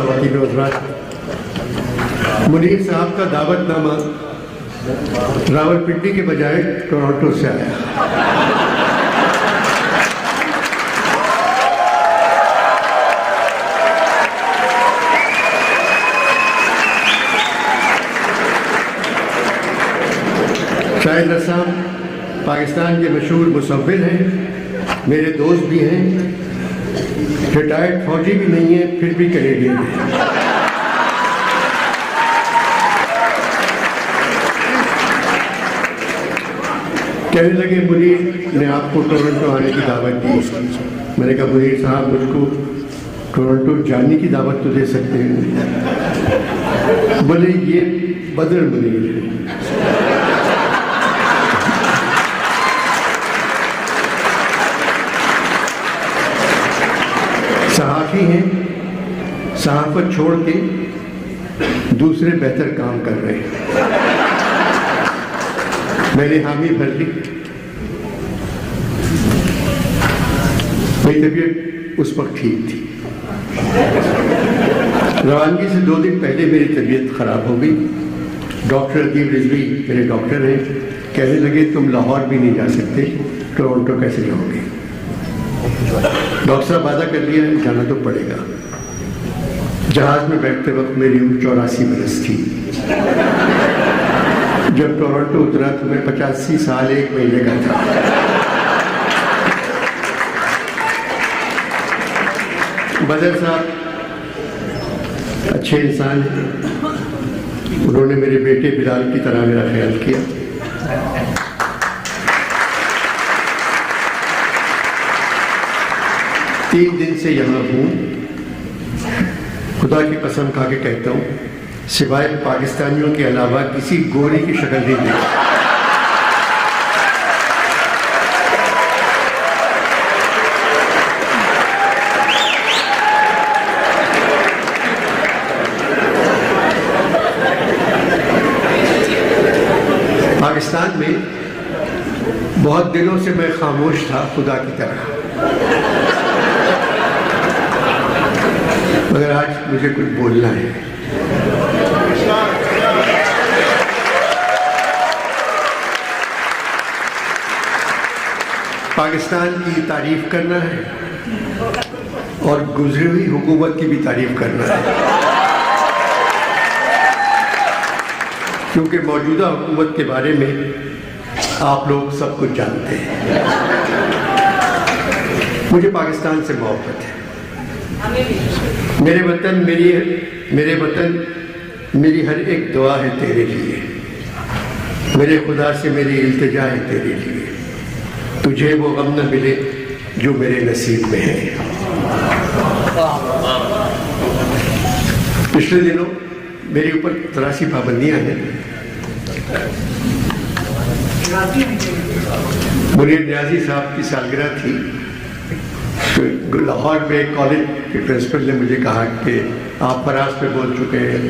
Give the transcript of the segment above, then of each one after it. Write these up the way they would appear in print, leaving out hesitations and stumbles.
خواتین و حضرات، منیر صاحب کا دعوت نامہ راولپنڈی کے بجائے ٹورانٹو سے آیا۔ شاہد رسام پاکستان کے مشہور مصور ہیں، میرے دوست بھی ہیں، ریٹائرڈ فوجی بھی نہیں ہیں، پھر بھی کینیڈین ہیں۔ کہنے لگے منیر نے آپ کو ٹورنٹو آنے کی دعوت دی۔ میں نے کہا منیر صاحب مجھ کو ٹورنٹو جانے کی دعوت تو دے سکتے ہیں۔ بولے یہ بدر منیر ہے۔ صحافی ہیں، صحافت چھوڑ کے دوسرے بہتر کام کر رہے ہیں۔ میں نے حامی بھر لی۔ میری طبیعت اس وقت ٹھیک تھی۔ روانگی سے 2 دن پہلے میری طبیعت خراب ہو گئی۔ ڈاکٹر ادیب رضوی میرے ڈاکٹر ہیں، کہنے لگے تم لاہور بھی نہیں جا سکتے، ٹورنٹو کیسے جاؤ گے؟ ڈاکٹر صاحب وعدہ کر لیا ہے جانا تو پڑے گا۔ جہاز میں بیٹھتے وقت میری عمر 84 برس تھی۔ جب ٹورنٹو اترا تو میں 85 سال 1 مہینے کا تھا۔ بدر صاحب اچھے انسان ہیں، انہوں نے میرے بیٹے بلال کی طرح میرا خیال کیا۔ تین دن سے یہاں ہوں، خدا کی قسم کھا کے کہتا ہوں سوائے پاکستانیوں کے علاوہ کسی گورے کی شکل نہیں دیکھی۔ پاکستان میں بہت دنوں سے میں خاموش تھا خدا کی طرح، مگر آج مجھے کچھ بولنا ہے۔ پاکستان کی تعریف کرنا ہے اور گزری ہوئی حکومت کی بھی تعریف کرنا ہے، کیونکہ موجودہ حکومت کے بارے میں آپ لوگ سب کچھ جانتے ہیں۔ مجھے پاکستان سے محبت ہے۔ میرے وطن میری ہر ایک دعا ہے تیرے لیے، میرے خدا سے میری التجا ہے تیرے لیے، تجھے وہ غم نہ ملے جو میرے نصیب میں ہے۔ پچھلے دنوں میرے اوپر تراسی پابندیاں ہیں۔ منیر نیازی صاحب کی سالگرہ تھی، تو لاہور میں کالج کے پرنسپل نے مجھے کہا کہ آپ فراز پہ بول چکے ہیں،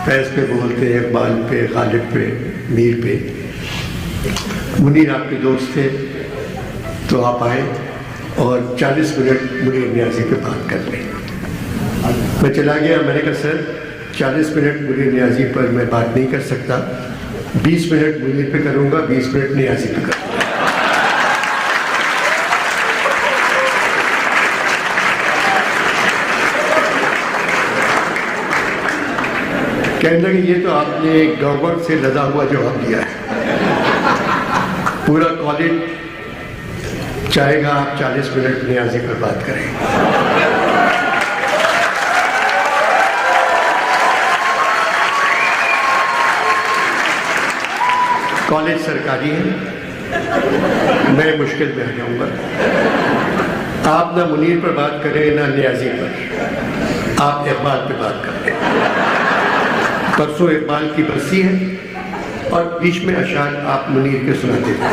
فیض پہ بولتے ہیں، اقبال پہ، غالب پہ، میر پہ، منیر آپ کے دوست تھے تو آپ آئے اور 40 منٹ منیر نیازی پہ بات کر لیں۔ میں چلا گیا، میں نے کہا سر 40 منٹ منیر نیازی پر میں بات نہیں کر سکتا، 20 منٹ منیر پہ کروں گا، 20 منٹ نیازی پہ کروں گا۔ کہنے لگے یہ تو آپ نے گورنمنٹ سے لدا ہوا جواب دیا ہے، پورا کالج چاہے گا آپ 40 منٹ نیازی پر بات کریں۔ کالج سرکاری ہے، میں مشکل میں آ جاؤں گا۔ آپ نہ منیر پر بات کریں نہ نیازی پر، آپ اقبال پہ بات کریں۔ پرسوں اقبال کی برسی ہے اور بیچ میں اشعار آپ منیر کے سناتے تھے۔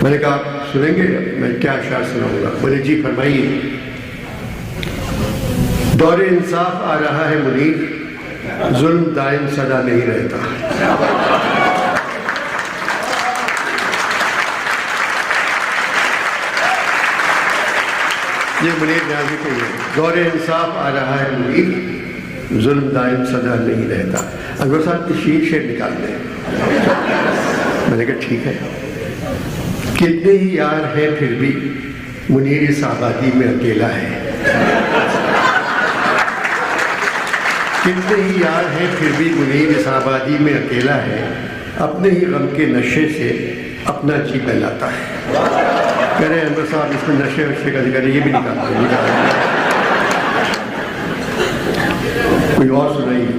میں نے کہا آپ سنیں گے؟ میں کیا اشعار سناؤں گا؟ بولے جی فرمائیے۔ دور انصاف آ رہا ہے منیر، ظلم دائم سدا نہیں رہتا۔ یہ منیر نیازی کو یہ دور انصاف آ رہا ہے منیر، ظلم دائم سدا نہیں رہتا۔ انور صاحب تشریح شعر نکال دیں۔ میں نے کہا ٹھیک ہے۔ کتنے ہی یار ہیں پھر بھی منیر اس آبادی میں اکیلا ہے، کتنے ہی یار ہیں پھر بھی منیر اس آبادی میں اکیلا ہے، اپنے ہی غم کے نشے سے اپنا جی بہلاتا ہے۔ کہہ رہے انور صاحب اس میں نشے وشے کا ذکر ہے، یہ بھی نکالتے ہیں۔ کوئی اور سنائیے۔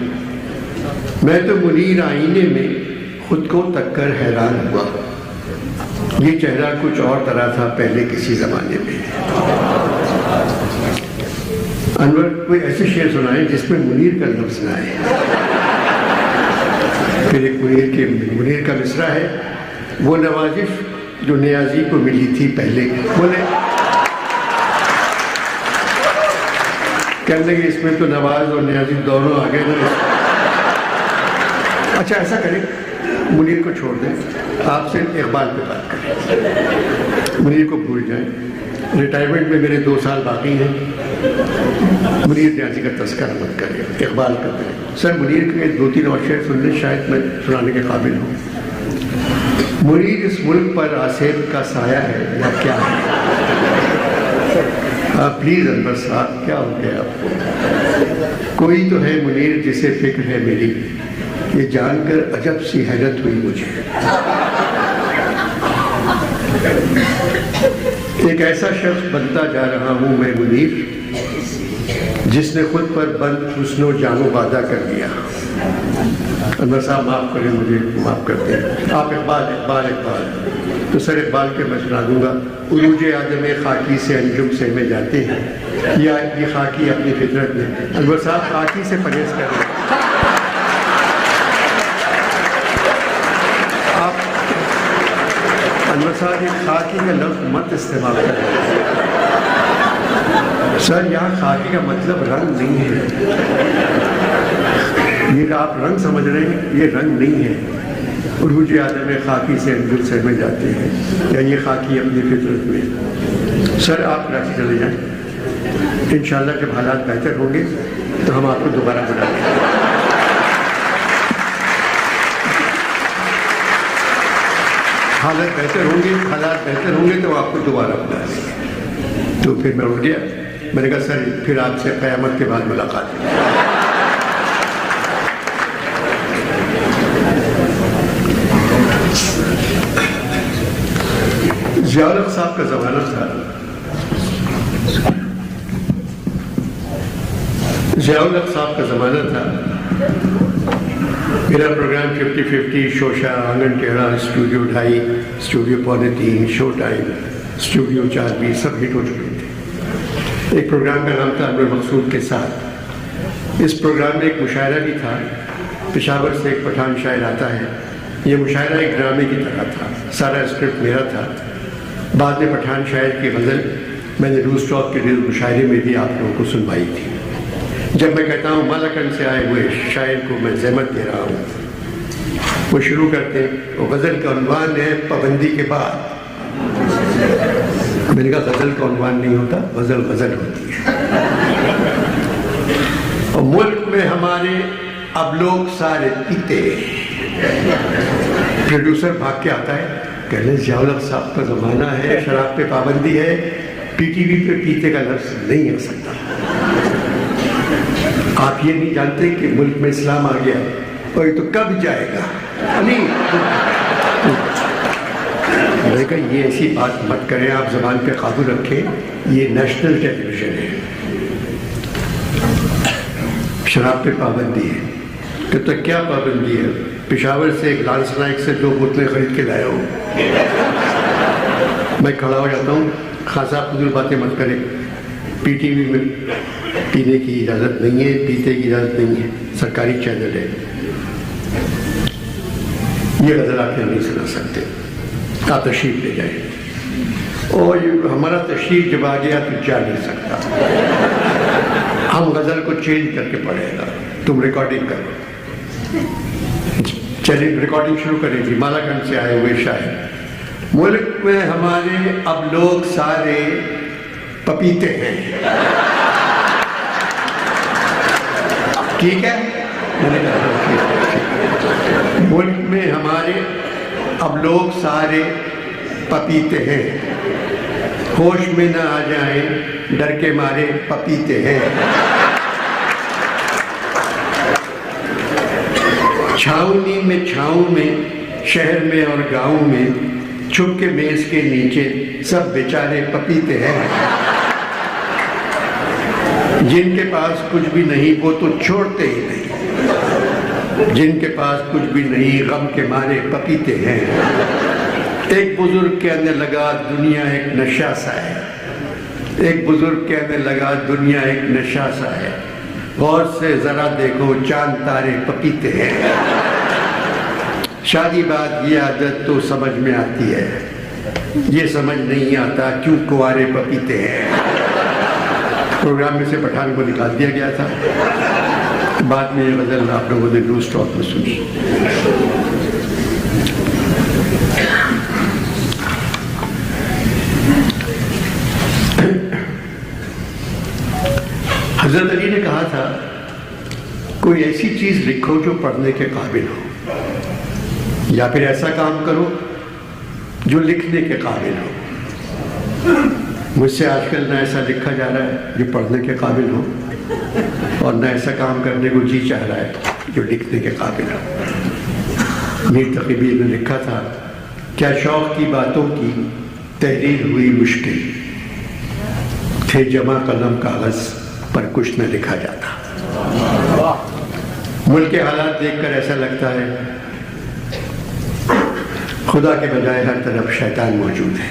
میں تو منیر آئینے میں خود کو تک کر حیران ہوا، یہ چہرہ کچھ اور طرح تھا پہلے کسی زمانے میں۔ انور کوئی ایسے شعر سنائیں جس میں منیر کا لفظ نہ آئے۔ پھر ایک منیر کا مصرع ہے، وہ نوازش جو نیازی کو ملی تھی پہلے، بولے کہنے لگے اس میں تو نواز اور نیازی دونوں آ گئے نا۔ اچھا ایسا کریں، منیر کو چھوڑ دیں، آپ سے اقبال پہ بات کریں، منیر کو بھول جائیں۔ ریٹائرمنٹ میں میرے 2 سال باقی ہیں، منیر نیازی کا تذکرہ مت کریں، اقبال کا کریں۔ سر منیر کے 2-3 اور شعر سن لیں، شاید میں سنانے کے قابل ہوں۔ منیر اس ملک پر آصف کا سایہ ہے یا کیا ہے؟ پلیز انور صاحب کیا ہو گیا آپ کو؟ کوئی تو ہے منیر جسے فکر ہے میری، یہ جان کر عجب سی حیرت ہوئی مجھے۔ ایک ایسا شخص بنتا جا رہا ہوں میں منیر، جس نے خود پر بند حسن و جان و وعدہ کر دیا۔ انور صاحب معاف کریں، مجھے معاف کرتے ہیں آپ۔ اقبال تو سر اقبال کے میں سنا دوں گا۔ عروج آدم خاکی سے انجم سے میں جاتے ہیں، یا یہ خاکی اپنی فطرت میں۔ انور صاحب خاکی سے پرہیز کریں آپ۔ انور صاحب یہ خاکی کا لفظ مت استعمال کریں سر، یہاں خاکی کا مطلب رنگ نہیں ہے، یہ آپ رنگ سمجھ رہے ہیں، یہ رنگ نہیں ہے۔ عروج آدم خاکی سے انجم سے میں جاتے ہیں، یا یہ خاکی اپنی فطرت میں۔ سر آپ کراچی چلے جائیں، انشاءاللہ جب حالات بہتر ہوں گے تو ہم آپ کو دوبارہ بلائیں گے۔ حالات بہتر ہوں گے تو آپ کو دوبارہ بلائیں گے۔ تو پھر میں اٹھ گیا، میں نے کہا سر پھر آپ سے قیامت کے بعد ملاقات ہے۔ ضیاء الحق صاحب کا زمانہ تھا، میرا پروگرام 50-50، شوشا، آنگن ٹیڑھا، اسٹوڈیو 2.5، اسٹوڈیو 2.25، شو ٹائم، اسٹوڈیو 4-20 سب ہٹ ہو چکے تھے۔ ایک پروگرام کا نام تھا انور مقصود کے ساتھ۔ اس پروگرام میں ایک مشاعرہ بھی تھا، پشاور سے ایک پٹھان شاعر آتا ہے۔ یہ مشاعرہ ایک ڈرامے کی طرح تھا، سارا اسکرپٹ میرا تھا۔ بعد میں پٹھان شاعر کی غزل میں نے روز ٹاک کے مشاعرے میں بھی آپ لوگوں کو سنوائی تھی۔ جب میں کہتا ہوں مالاکنڈ سے آئے ہوئے شاعر کو میں زحمت دے رہا ہوں، وہ شروع کرتے ہیں، وہ غزل کا عنوان ہے پابندی کے بعد۔ میں نے کہا غزل کا عنوان نہیں ہوتا، غزل غزل ہوتی ہے۔ اور ملک میں ہمارے اب لوگ سارے پیتے، پروڈیوسر بھاگ کے آتا ہے، کہنے ضیاء الحق صاحب کا زمانہ ہے، شراب پہ پابندی ہے، پی ٹی وی پہ پیتے کا لفظ نہیں آ سکتا۔ آپ یہ نہیں جانتے کہ ملک میں اسلام آ گیا، اور یہ تو کب جائے گا؟ میں نے کہا یہ ایسی بات مت کریں، آپ زبان پہ قابو رکھیں، یہ نیشنل ٹیلی ویژن ہے۔ شراب پہ پابندی ہے، کہ تو کیا پابندی ہے؟ پشاور سے ایک لانس نائک سے 2 بوتلیں خرید کے لایا ہوں۔ میں کھڑا ہو جاتا ہوں، خان صاحب فضول باتیں مت کریں، پی ٹی وی میں پینے کی اجازت نہیں ہے، پیتے کی اجازت نہیں ہے، سرکاری چینل ہے، یہ غزل آپ نہیں سنا سکتے، آپ تشریف لے جائیں۔ اور ہمارا تشریف جب آ گیا تو جا نہیں سکتا، ہم غزل کو چینج کر کے پڑھے گا، تم ریکارڈنگ کرو۔ چلیے ریکارڈنگ شروع کریں جی۔ مالاکنڈ سے آئے ہوئے شاعر، ملک میں ہمارے اب لوگ سارے پپیتے ہیں. ٹھیک ہے؟ میں نے کہا ملک میں ہمارے اب لوگ سارے پپیتے ہیں. ہوش میں نہ آ جائیں ڈر کے مارے پپیتے ہیں. چھاؤنی میں چھاؤں میں شہر میں اور گاؤں میں چھپ کے میز کے نیچے سب بیچارے پپیتے ہیں. جن کے پاس کچھ بھی نہیں وہ تو چھوڑتے ہی نہیں. جن کے پاس کچھ بھی نہیں غم کے مارے پپیتے ہیں. ایک بزرگ کہنے لگا دنیا ایک نشہ سا ہے. ایک بزرگ کہنے لگا دنیا ایک نشہ سا ہے. غور سے ذرا دیکھو چاند تارے پپیتے ہیں. شادی بعد یہ عادت تو سمجھ میں آتی ہے. یہ سمجھ نہیں آتا کیوں کنوارے پپیتے ہیں. پروگرام میں سے پٹھان کو نکال دیا گیا تھا. بعد میں یہ غزل آپ لوگوں نے نیوز ٹاک میں سنی. حضرت علی نے کہا تھا کوئی ایسی چیز لکھو جو پڑھنے کے قابل ہو، یا پھر ایسا کام کرو جو لکھنے کے قابل ہو. مجھ سے آج کل نہ ایسا لکھا جا رہا ہے جو پڑھنے کے قابل ہو، اور نہ ایسا کام کرنے کو جی چاہ رہا ہے جو لکھنے کے قابل ہو. میر تقی میر نے لکھا تھا کیا شوق کی باتوں کی تحریر ہوئی مشکل، تھے جمع قلم کاغذ پر کچھ نہ لکھا جاتا. ملک کے حالات دیکھ کر ایسا لگتا ہے خدا کے بجائے ہر طرف شیطان موجود ہے.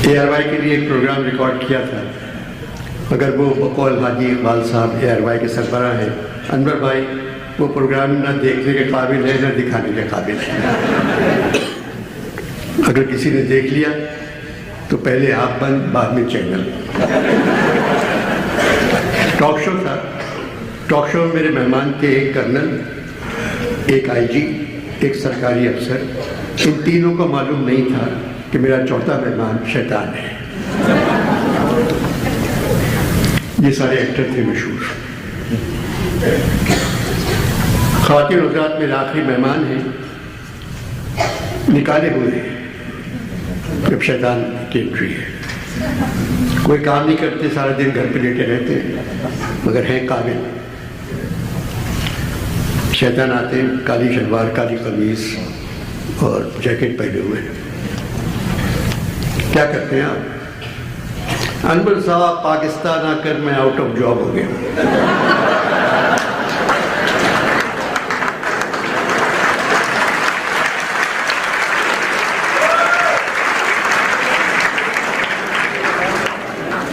ARY کے لیے ایک پروگرام ریکارڈ کیا تھا، مگر وہ بقول حاجی اقبال صاحب ARY کے سربراہ ہیں، انور بھائی وہ پروگرام نہ دیکھنے کے قابل ہے نہ دکھانے کے قابل ہے. اگر کسی نے دیکھ لیا تو پہلے آپ بند بعد میں چینل. ٹاک شو تھا. ٹاک شو میں میرے مہمان تھے ایک کرنل، ایک IG، ایک سرکاری افسر. ان تینوں کو معلوم نہیں تھا کہ میرا چوتھا مہمان شیطان ہے. یہ سارے ایکٹر تھے مشہور. خواتین حضرات میرے آخری مہمان ہیں، نکالے ہوئے ہیں. جب شیطان کی انٹری ہے، کوئی کام نہیں کرتے، سارا دن گھر پہ لیٹے رہتے ہیں، مگر ہیں قابل. شیطان آتے ہیں کالی شلوار کالی قمیض اور جیکٹ پہنے ہوئے. کیا کرتے ہیں آپ؟ انور صاحب پاکستان آ کر میں آؤٹ آف جاب ہو گیا.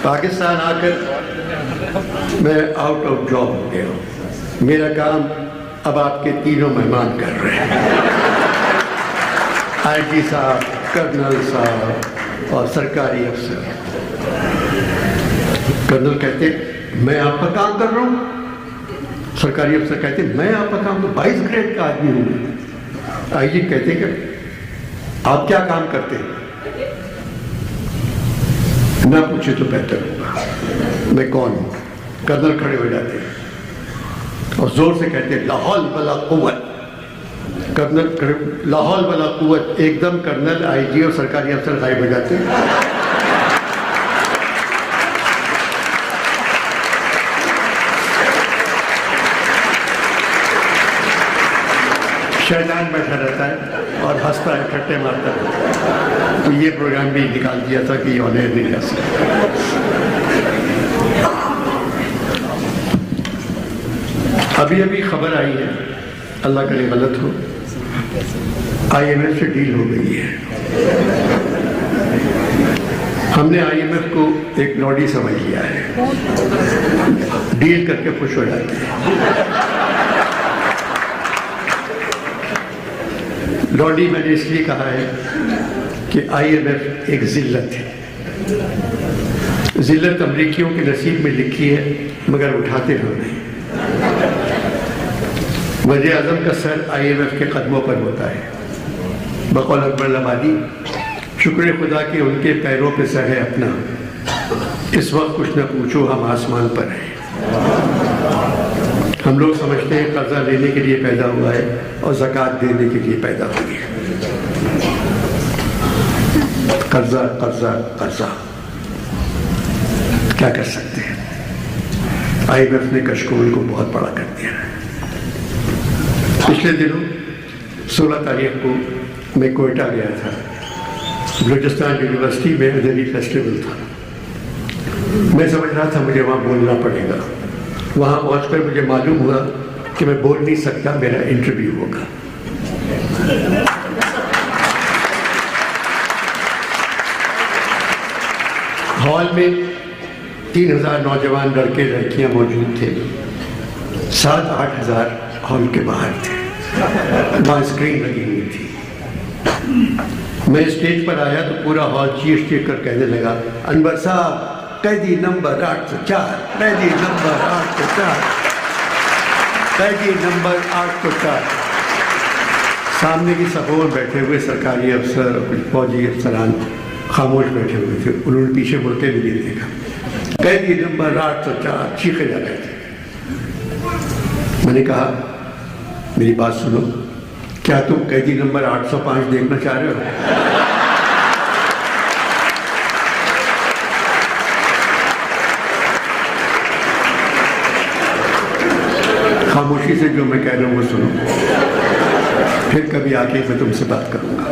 پاکستان آ کر میں آؤٹ آف جاب ہو گیا ہوں. میرا کام اب آپ کے تینوں مہمان کر رہے ہیں، IG صاحب، کرنل صاحب اور سرکاری افسر. کرنل کہتے میں آپ کا کام کر رہا ہوں. سرکاری افسر کہتے میں آپ کا کام، تو 22 گریڈ کا آدمی ہوں. IG کہتے کہ آپ کیا کام کرتے ہیں؟ نہ پوچھے تو بہتر ہوگا میں کون ہوں. کرنل کھڑے ہو جاتے ہیں اور زور سے کہتے لا حول ولا قوت. کرنل لا حول ولا قوت. ایک دم کرنل IG اور سرکاری افسر غائب ہو جاتے ہیں. شیطان بیٹھا رہتا ہے اور ہنستا ہے، ٹھٹے مارتا ہے. تو یہ پروگرام بھی نکال دیا تھا کہ یہ آن ایئر نہیں جا سکتا. ابھی خبر آئی ہے، اللہ کرے غلط ہو، IMF سے ڈیل ہو گئی ہے. ہم نے IMF کو ایک لاڈی سمجھ لیا ہے، ڈیل کر کے خوش ہو جاتے ہیں. لاڈی میں نے اس لیے کہا ہے کہ IMF ایک ذلت ہے. ذلت امریکیوں کے نصیب میں لکھی ہے مگر اٹھاتے ہو نہیں. وزیر اعظم کا سر IMF کے قدموں پر ہوتا ہے. بقول اکبر آبادی شکر خدا کہ ان کے پیروں پہ سر ہے اپنا. اس وقت کچھ نہ پوچھو ہم آسمان پر ہیں. ہم لوگ سمجھتے ہیں قرضہ لینے کے لیے پیدا ہوا ہے اور زکوٰۃ دینے کے لیے پیدا ہوئی ہے. قرضہ قرضہ قرضہ کیا کر سکتے ہیں. IMF نے کشکول کو بہت بڑا کر دیا ہے. پچھلے دنوں 16 تاریخ کو میں کوئٹہ گیا تھا. بلوچستان یونیورسٹی میں ادبی فیسٹیول تھا. میں سمجھ رہا تھا مجھے وہاں بولنا پڑے گا. وہاں پہنچ کر مجھے معلوم ہوا کہ میں بول نہیں سکتا, میرا انٹرویو ہوگا. ہال میں 3000 نوجوان لڑکے لڑکیاں موجود تھے. 7-8 ہزار ہال کے باہر تھے. وہاں اسکرین لگی ہوئی تھی. میں اسٹیج پر آیا تو پورا ہال چیخ چیخ کر کہنے لگا, انور صاحب قیدی نمبر 804, قیدی نمبر 804, قیدی نمبر 804. سامنے کی صفوں میں بیٹھے ہوئے سرکاری افسر اور کچھ فوجی افسران خاموش بیٹھے ہوئے تھے. انہوں نے پیچھے مڑ کے بھی نہیں دیکھا. قیدی نمبر 804 چیخے جا رہے تھے. میں نے کہا میری بات سنو, کیا تم قیدی نمبر 805 دیکھنا چاہ رہے ہو؟ خاموشی سے جو میں کہہ رہا ہوں وہ سنو, پھر کبھی آ کے میں تم سے بات کروں گا.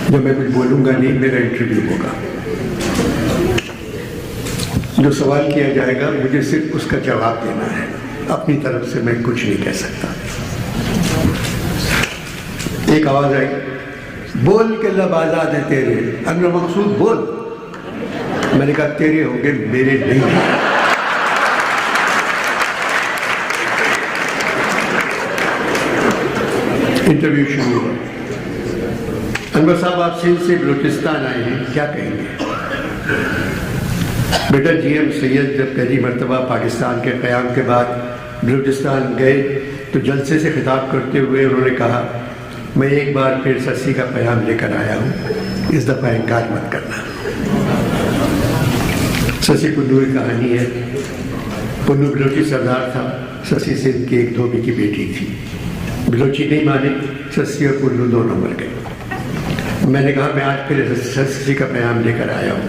جب میں کچھ بولوں گا نہیں, میرا انٹرویو ہوگا. جو سوال کیا جائے گا مجھے صرف اس کا جواب دینا ہے. اپنی طرف سے میں کچھ نہیں کہہ سکتا. ایک آواز آئی, بول کے لب آزاد ہے تیرے. انور مقصود بول. میں نے کہا تیرے ہوں گے, میرے نہیں. انٹرویو شروع ہوا. انور صاحب آپ سندھ سے بلوچستان آئے ہیں, کیا کہیں گے؟ بیٹا جی ایم سید جب پہلی مرتبہ پاکستان کے قیام کے بعد بلوچستان گئے تو جلسے سے خطاب کرتے ہوئے انہوں نے کہا, میں ایک بار پھر سسی کا پیام لے کر آیا ہوں, اس دفعہ انکار مت کرنا. سسی پنو کی کہانی ہے. پنو بلوچی سردار تھا. سسی سندھ کی ایک دھوبی کی بیٹی تھی. بلوچی نہیں مانی, سسی اور پنو دونوں مر گئے. میں نے کہا میں آج پھر سسی کا پیام لے کر آیا ہوں.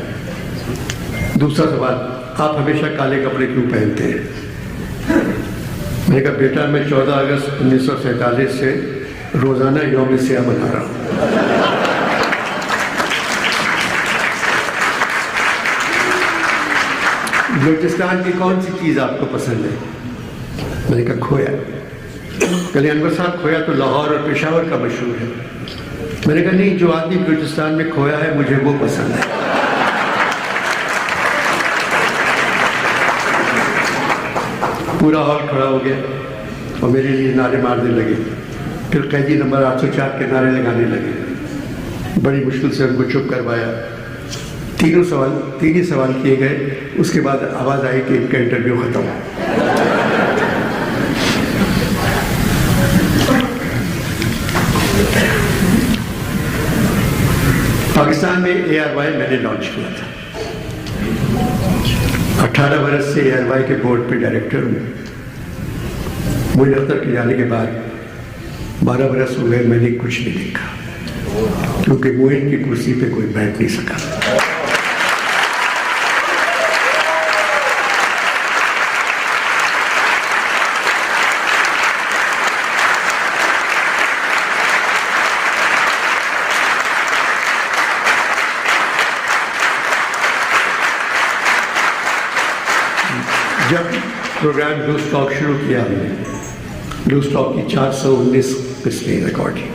دوسرا سوال, آپ ہمیشہ کالے کپڑے کیوں پہنتے ہیں؟ میں نے کہا بیٹا میں 14 اگست 1947 سے روزانہ یوم سیاہ منا رہا ہوں. بلوچستان کی کون سی چیز آپ کو پسند ہے؟ میں نے کہا کھویا. کہنے انور صاحب کھویا تو لاہور اور پشاور کا مشہور ہے. میں نے کہا نہیں, جو آدمی بلوچستان میں کھویا ہے مجھے وہ پسند ہے. پورا ہال کھڑا ہو گیا اور میرے لیے نعرے مارنے لگے. پھر قیدی نمبر 804 کے نعرے لگانے لگے. بڑی مشکل سے ان کو چپ کروایا. تین ہی سوال کیے گئے. اس کے بعد آواز آئی کہ ان کا انٹرویو ختم. پاکستان میں ARY میں نے لانچ کیا تھا. 18 برس سے ARY کے بورڈ پہ ڈائریکٹر ہوں. مجھے اختر کے جانے کے بعد 12 برس ہوئے میں نے کچھ نہیں دیکھا, کیونکہ موئن کی کرسی پہ کوئی بیٹھ نہیں سکا. جب پروگرام بلو اسٹاک شروع کیا ہم نے, بلو اسٹاک کی 419 قسطیں ریکارڈ کی.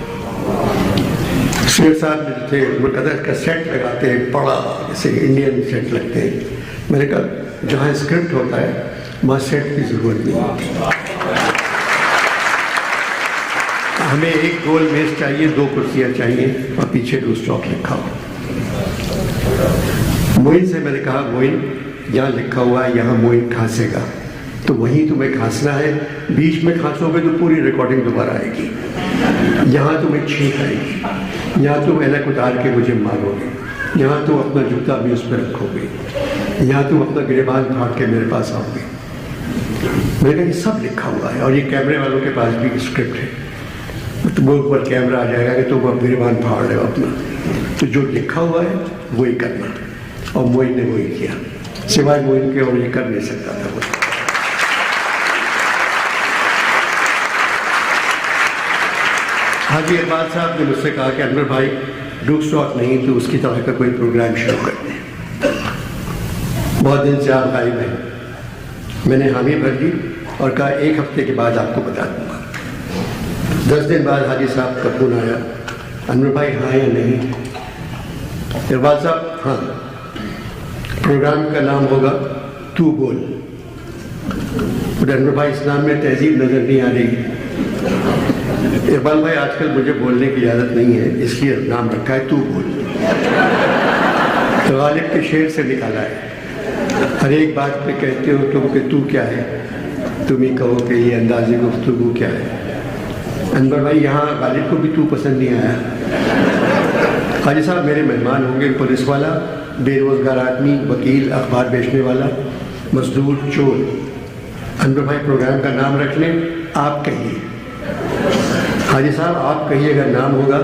شیر صاحب جو تھے مقدر کا سیٹ لگاتے ہیں, بڑا جیسے انڈین سیٹ لگتے ہیں. میں نے کہا جہاں اسکرپٹ ہوتا ہے وہاں سیٹ کی ضرورت نہیں ہوتی. ہمیں ایک گول میز چاہیے, 2 کرسیاں چاہیے اور پیچھے بلو اسٹاک لکھا ہو. موئن سے میں نے کہا موئن یہاں لکھا ہوا ہے یہاں موئن کھانسے گا, تو وہیں تمہیں کھانسنا ہے. بیچ میں کھانسو گے تو پوری ریکارڈنگ دوبارہ آئے گی. یہاں تمہیں چھینک آئے گی، یہاں تم ایلک اتار کے مجھے مارو گے، یہاں تم اپنا جوتا بھی اس پہ رکھو گے، یہاں تم اپنا گریبان پھاڑ کے میرے پاس آؤ گے۔ میں نے کہا یہ سب لکھا ہوا ہے، اور یہ کیمرے والوں کے پاس بھی اسکرپٹ ہے، تو وہ اوپر کیمرہ آ جائے گا کہ تم اب گریبان پھاڑ رہے ہو اپنا، تو جو لکھا ہوا ہے وہی کرنا۔ اور معین نے وہی کیا، سوائے معین کے اور یہ کر نہیں سکتا تھا وہ۔ حاجی ارباز صاحب نے مجھ سے کہا کہ انور بھائی ڈوک اسٹاک نہیں تو اس کی طرح کا کوئی پروگرام شروع کرتے ہیں، بہت دن سے آپ غائب ہیں۔ میں نے حامی بھر دی اور کہا 1 ہفتے کے بعد آپ کو بتا دوں گا۔ 10 دن بعد حاجی صاحب کا فون آیا، انور بھائی ہاں یا نہیں؟ ارباز صاحب ہاں، پروگرام کا نام ہوگا تو بول۔ انور بھائی اسلام میں تہذیب نظر نہیں آ رہی؟ اقبال بھائی آج کل مجھے بولنے کی عادت نہیں ہے، اس لیے نام رکھا ہے تو بول۔ تو غالب کے شعر سے نکالا ہے، ہر ایک بات پہ کہتے ہو تم کہ تو کیا ہے، تم ہی کہو کہ یہ انداز گفتگو کیا ہے۔ انور بھائی یہاں غالب کو بھی تو پسند نہیں آیا۔ حاجی صاحب میرے مہمان ہوں گے پولیس والا، بے روزگار آدمی، وکیل، اخبار بیچنے والا، مزدور، چور۔ انور بھائی پروگرام کا نام رکھ لیں، آپ کہیے۔ حاجی صاحب آپ کہیے اگر نام ہوگا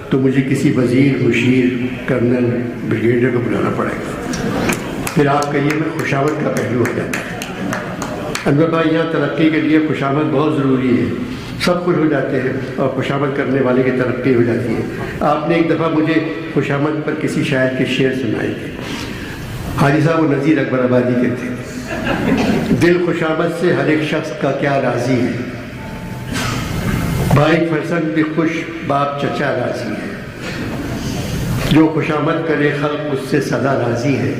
تو مجھے کسی وزیر، مشیر، کرنل، بریگیڈیئر کو بلانا پڑے گا، پھر آپ کہیے میں خوشامد کا پہلو ہو جاتا ہے۔ انور بھائی یہاں ترقی کے لیے خوشامد بہت ضروری ہے، سب کچھ ہو جاتے ہیں اور خوشامد کرنے والے کی ترقی ہو جاتی ہے۔ آپ نے ایک دفعہ مجھے خوشامد پر کسی شاعر کے شعر سنائے تھے، حاجی صاحب وہ نذیر اکبر آبادی کے تھے۔ دل خوشامد سے ہر ایک شخص کا کیا راضی ہے، بھائی فرزند بھی خوش، باپ چچا راضی ہے، جو خوشامد کرے خلق اس سے سدا راضی ہے،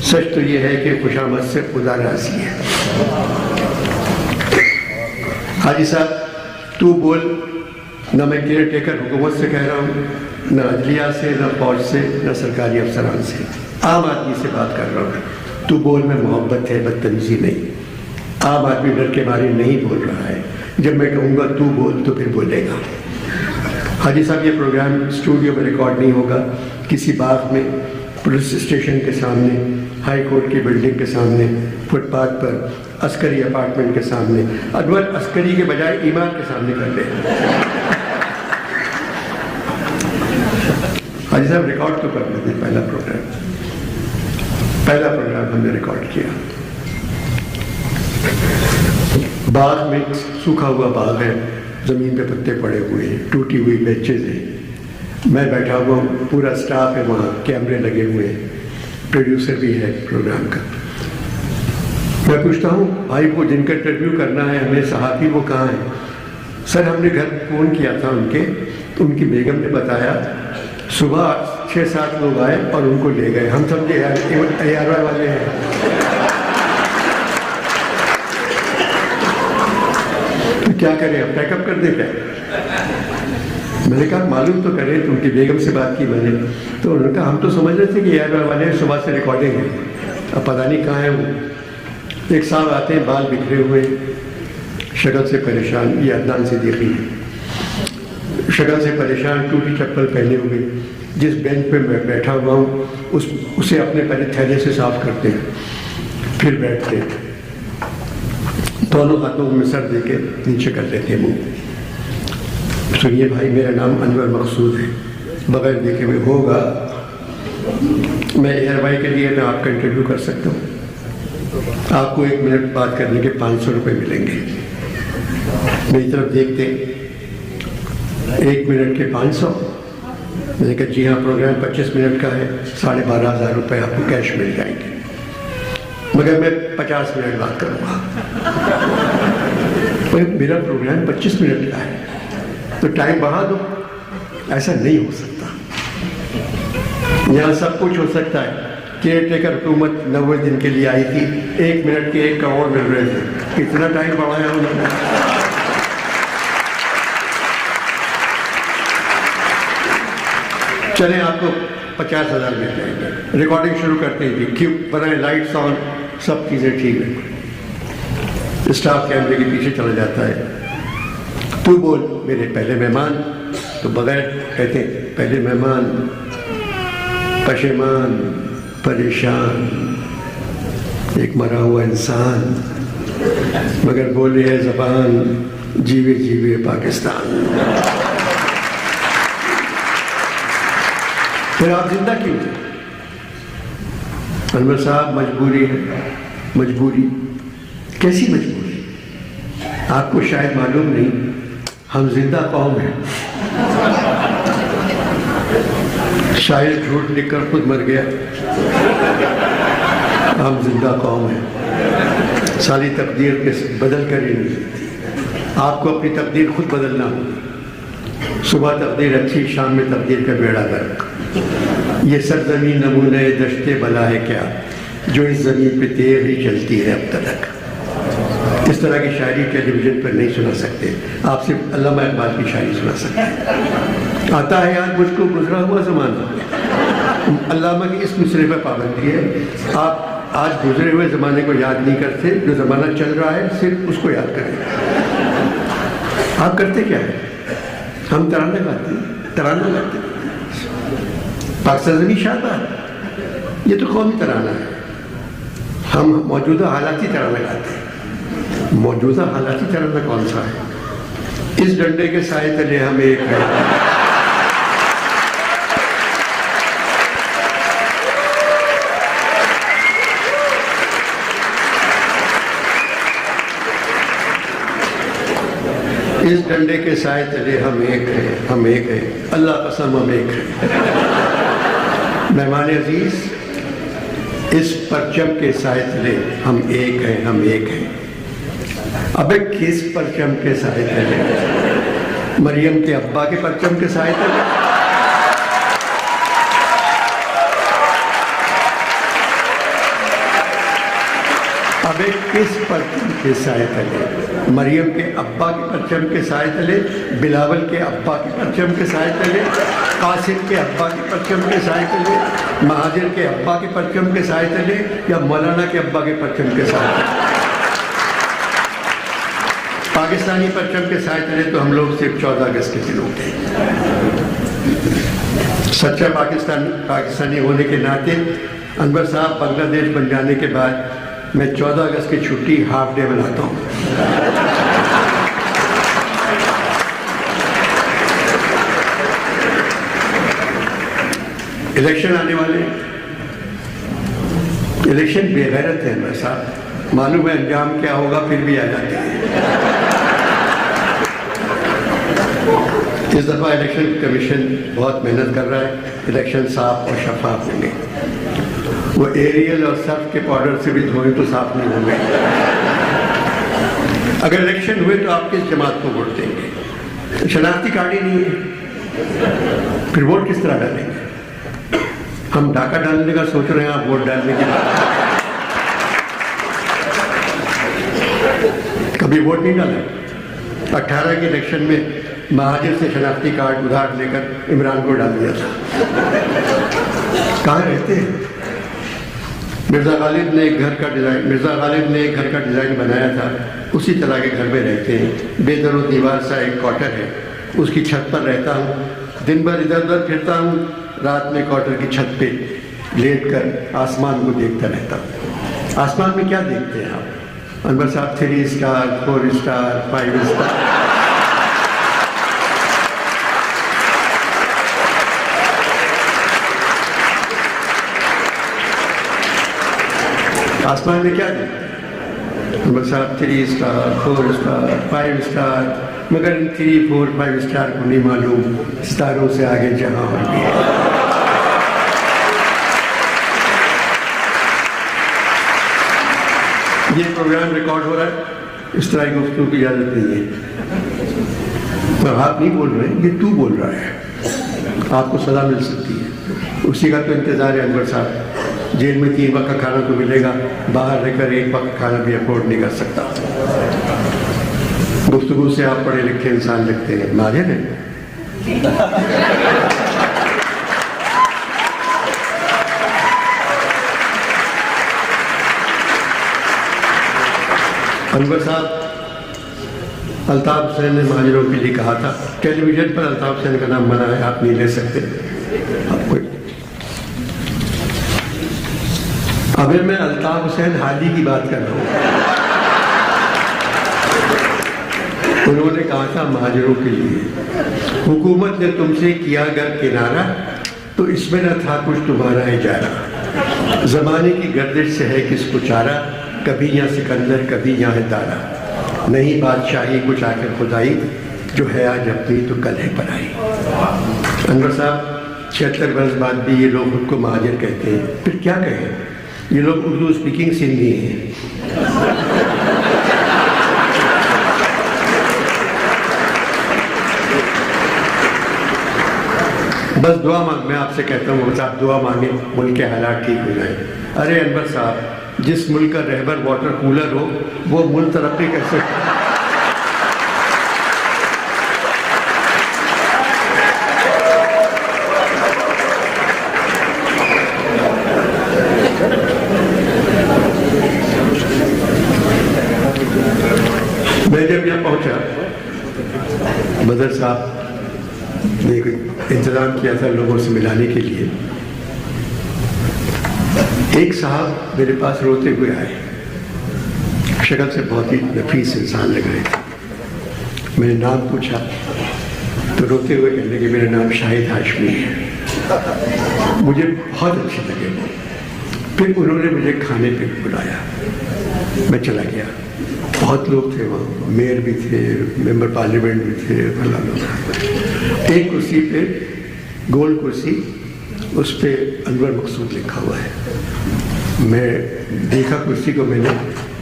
سچ تو یہ ہے کہ خوشامد سے خدا راضی ہے۔ حاجی صاحب تو بول، نہ میں کیئر ٹیکر حکومت سے کہہ رہا ہوں، نہ عدلیہ سے، نہ فوج سے، نہ سرکاری افسران سے، عام آدمی سے بات کر رہا ہوں۔ تو بول میں محبت ہے، بدتمیزی نہیں۔ عام آدمی ڈر کے مارے نہیں بول رہا ہے، جب میں کہوں گا تو بول تو پھر بولے گا۔ حاجی صاحب یہ پروگرام اسٹوڈیو میں ریکارڈ نہیں ہوگا، کسی باغ میں، پولیس اسٹیشن کے سامنے، ہائی کورٹ کی بلڈنگ کے سامنے، فٹ پاتھ پر، عسکری اپارٹمنٹ کے سامنے۔ انور عسکری کے بجائے ایمان کے سامنے کر لے۔ حاجی صاحب ریکارڈ تو کر لیتے، پہلا پروگرام ہم نے ریکارڈ کیا۔ باغ میں سوکھا ہوا باغ ہے، زمین پہ پتے پڑے ہوئے ہیں، ٹوٹی ہوئی بینچز ہیں، میں بیٹھا ہوا ہوں، پورا سٹاف ہے وہاں، کیمرے لگے ہوئے ہیں، پروڈیوسر بھی ہے پروگرام کا۔ میں پوچھتا ہوں بھائی وہ جن کا انٹرویو کرنا ہے ہمیں، صحافی وہ کہاں ہیں؟ سر ہم نے گھر فون کیا تھا ان کے، تو ان کی بیگم نے بتایا صبح 6-7 لوگ آئے اور ان کو لے گئے، ہم سمجھے ARY والے ہیں۔ کیا کریں اب، پیک اپ کر دیں کیا؟ میں نے کہا معلوم تو کریں، تو ان کی بیگم سے بات کی میں نے، تو انہوں نے کہا ہم تو سمجھ رہے تھے کہ ARY والے ہیں، صبح سے ریکارڈنگ ہے، اب پتہ نہیں کہاں ہیں وہ۔ ایک صاحب آتے ہیں بال بکھرے ہوئے، شکل سے پریشان، یہ عدنان صدیقی ہے، شکل سے پریشان، ٹوٹی چپل پہنے ہوئے، جس بینچ پہ میں بیٹھا ہوا ہوں اسے اپنے پہلے تھیلے سے صاف کرتے ہیں، پھر بیٹھتے ہیں، دونوں ہاتھوں میں سر دے کے نیچے کر لیتے ہیں منہ۔ سنیے بھائی میرا نام انور مقصود ہے، بغیر دیکھے ہوئے ہوگا میں ARY کے لیے میں آپ کا انٹرویو کر سکتا ہوں، آپ کو 1 منٹ بات کرنے کے 500 روپے ملیں گے۔ میری طرف دیکھتے 1 منٹ کے 500، میں نے کہا جی ہاں پروگرام 25 منٹ کا ہے، 12,500 روپے آپ کو کیش مل جائیں گے، مگر میں 50 منٹ بات کروں گا۔ میرا پروگرام 25 منٹ کا ہے تو ٹائم بڑھا دو، ایسا نہیں ہو سکتا، یہاں سب کچھ ہو سکتا ہے۔ کیئر ٹیکر حکومت 90 دن کے لیے آئی تھی، 1 منٹ کے 1 کروڑ مل رہے تھے، کتنا ٹائم بڑھایا انہوں نے۔ چلیں آپ کو 50,000 مل جائیں گے، ریکارڈنگ شروع کرتے ہیں جی، کیوں بنائیں، لائٹس آن، سب چیزیں ٹھیک ہیں، اسٹاف کیمرے کے پیچھے چلا جاتا ہے۔ تو بول میرے پہلے مہمان، تو بغیر کہتے ہیں پہلے مہمان پشیمان پریشان ایک مرا ہوا انسان، مگر بولے ہے زبان جیوے جیوے پاکستان۔ پھر آپ زندہ کیوں؟ انور صاحب مجبوری ہے، مجبوری کیسی مجبوری؟ آپ کو شاید معلوم نہیں، ہم زندہ قوم ہیں۔ شاعر جھوٹ لکھ کر خود مر گیا، ہم زندہ قوم ہیں۔ ساری تقدیر بدل کر ہی نہیں، آپ کو اپنی تقدیر خود بدلنا ہو۔ صبح تقدیر اچھی، شام میں تقدیر کا بیڑا غرق۔ یہ سرزمین نمونہ دشت بلا ہے کیا، جو اس زمین پہ تیر ہی چلتی ہے اب تک۔ اس طرح کی شاعری ٹیلی ویژن پر نہیں سنا سکتے، آپ صرف علامہ اقبال کی شاعری سنا سکتے ہیں۔ آتا ہے یاد مجھ کو گزرا ہوا زمانہ، علامہ کی اس مصرے پہ پابندی ہے۔ آپ آج گزرے ہوئے زمانے کو یاد نہیں کرتے، جو زمانہ چل رہا ہے صرف اس کو یاد کریں۔ آپ کرتے کیا ہے؟ ہم ترانہ گاتے ہیں، ترانہ گاتے ہیں، پاکستان زمین شادہ، یہ تو قومی ترانہ ہے۔ ہم موجودہ حالاتی ترانہ گاتے ہیں۔ موجودہ حالاتی ترانہ کون سا ہے؟ اس ڈنڈے کے سائے تلے ہم ایک ہیں، اس ڈنڈے کے سائے تلے ہم ایک ہیں، ہم ایک ہیں، اللہ قسم ہم ایک ہیں۔ مہمان عزیز، اس پرچم کے سائے تلے ہم ایک ہیں، ہم ایک ہیں۔ ابے کس پرچم کے سائے تلے؟ مریم کے ابا کے پرچم کے سائے تلے؟ ابے کس پرچم کے سائے تلے؟ مریم کے ابا کے پرچم کے سائے تلے، بلاول کے ابا کے پرچم کے سائے تلے، قاسم کے ابا کے پرچم کے سائے تلے، مہاجر کے ابا کے پرچم کے سائے تلے، یا مولانا کے ابا کے پرچم کے سائے تلے؟ پاکستانی پرچم کے سائے تلے تو ہم لوگ صرف 14 اگست کے دن ہوتے ہیں۔ سچا پاکستانی ہونے کے ناطے انور صاحب بنگلہ دیش بن جانے کے بعد میں 14 اگست کی چھٹی ہاف ڈے مناتا ہوں۔ الیکشن آنے والے، الیکشن بے غیرت ہے انور صاحب، معلوم ہے انجام کیا ہوگا پھر بھی آ جاتے ہیں۔ اس دفعہ الیکشن کمیشن بہت محنت کر رہا ہے، الیکشن صاف اور شفاف ہوں گے۔ وہ ایریل اور سرف کے پاؤڈر سے بھی دھوئیں تو صاف نہیں ہوں گے۔ اگر الیکشن ہوئے تو آپ کس جماعت کو ووٹ دیں گے؟ شناختی کارڈ ہی نہیں ہے، پھر ووٹ کس طرح ڈالیں گے؟ ہم ڈاکہ ڈالنے کا سوچ رہے ہیں، آپ ووٹ ڈالنے کی بات، کبھی ووٹ نہیں ڈالا۔ 18 کے الیکشن میں مہاجر سے شناختی کارڈ ادھار لے کر عمران کو ڈال دیا تھا۔ کہاں رہتے ہیں؟ مرزا غالب نے ایک گھر کا ڈیزائن بنایا تھا، اسی طرح کے گھر میں رہتے ہیں۔ بے در و دیوار سا ایک کوارٹر ہے، اس کی چھت پر رہتا ہوں، دن بھر ادھر ادھر پھرتا ہوں، رات میں کوارٹر کی چھت پہ لیٹ کر آسمان کو دیکھتا رہتا ہوں۔ آسمان میں کیا دیکھتے ہیں آپ انور صاحب؟ 3 اسٹار، 4 اسٹار، 5 اسٹار۔ آسمان میں کیا دیکھتے ہیں انور صاحب؟ 3 اسٹار، 4 اسٹار، 5 اسٹار، مگر ان 3، 4، 5 اسٹار کو نہیں معلوم ستاروں سے آگے جہاں اور بھی ہے۔ یہ پروگرام ریکارڈ ہو رہا ہے، اس طرح کی گفتگو کی اجازت نہیں ہے۔ پر آپ نہیں بول رہے ہیں، یہ تو بول رہا ہے، آپ کو سزا مل سکتی ہے۔ اسی کا تو انتظار ہے انور صاحب۔ جیل میں 3 وقت کا کھانا تو ملے گا، باہر رہ کر 1 وقت کھانا بھی افورڈ نہیں کر سکتا۔ گفتگو سے آپ پڑھے لکھے انسان لگتے ہیں، ماہر ہیں۔ انور صاحب الطاف حسین نے مہاجروں کے لیے کہا تھا، ٹیلی ویژن پر الطاف حسین کا نام منع ہے، آپ نہیں لے سکتے. ابھی میں الطاف حسین حاجی کی بات کر رہا ہوں. انہوں نے کہا تھا مہاجروں کے لیے، حکومت نے تم سے کیا گر کنارہ، تو اس میں نہ تھا کچھ تمہارا اجارہ. زمانے کی گردش سے ہے کس کو چارہ، کبھی یہاں سکندر کبھی یہاں ہے تارا. نہیں بادشاہی کچھ آخر خدائی، جو ہے آج اپنی تو کل ہے پرائی. انور صاحب 76 برس بعد بھی یہ لوگ خود کو مہاجر کہتے ہیں، پھر کیا کہیں؟ یہ لوگ اردو اسپیکنگ سندھی ہیں. بس دعا مانگ، میں آپ سے کہتا ہوں آپ دعا مانگیں ملک کے حالات ٹھیک ہو جائیں. ارے انور صاحب، جس ملک کا رہبر واٹر کولر ہو وہ ملک ترقی کیسے؟ میں جب یہاں پہنچا، بدر صاحب نے انتظام کیا تھا لوگوں سے ملانے کے لیے. ایک صاحب میرے پاس روتے ہوئے آئے، شکل سے بہت ہی نفیس انسان لگ رہے تھے. میں نے نام پوچھا تو روتے ہوئے کہنے کہ میرا نام شاہد ہاشمی ہے. مجھے بہت اچھے لگے وہ. پھر انہوں نے مجھے کھانے پہ بلایا، میں چلا گیا. بہت لوگ تھے وہاں، میئر بھی تھے، ممبر پارلیمنٹ بھی تھے، بھلا لوگ. ایک کرسی پہ، گول کرسی، اس پہ انور مقصود لکھا ہوا ہے. میں دیکھا کرسی کو، میں نے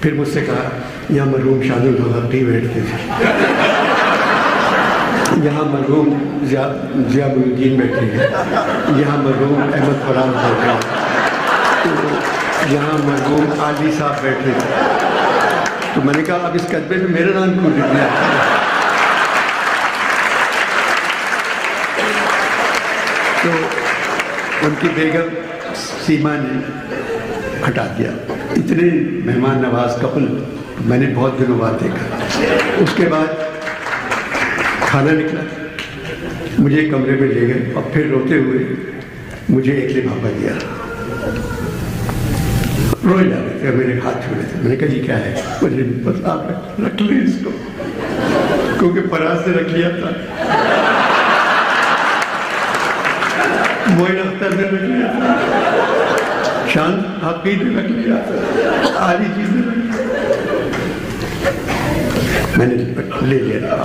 پھر مجھ سے کہا یہاں مرحوم شاد الحق بیٹھتے تھے، یہاں مرحوم ضیاء الدین بیٹھے ہیں، یہاں مرحوم احمد فرحان بیٹھے ہیں، یہاں مرحوم عالی صاحب بیٹھے ہیں. تو میں نے کہا اب اس کتبے میں میرا نام کیوں لکھنا ہے؟ تو ان کی بیگم سیما نے ہٹا دیا. اتنے مہمان نواز کپل میں نے بہت دنوں بعد دیکھا. اس کے بعد کھانا نکلا، مجھے کمرے میں لے گئے اور پھر روتے ہوئے مجھے ایک لفافہ دیا. روئے جا رہے تھے، میرے ہاتھ چھوڑے تھے. میں نے کہا یہ کیا ہے؟ مجھے بس آپ رکھ لیں اس کو، کیونکہ فراز سے رکھ لیا تھا، معین اختر نے رکھ لیا تھا، شان حقیق نے رکھ لیا تھا، آدھی چیز نے رکھ لیا. میں نے لے لیا.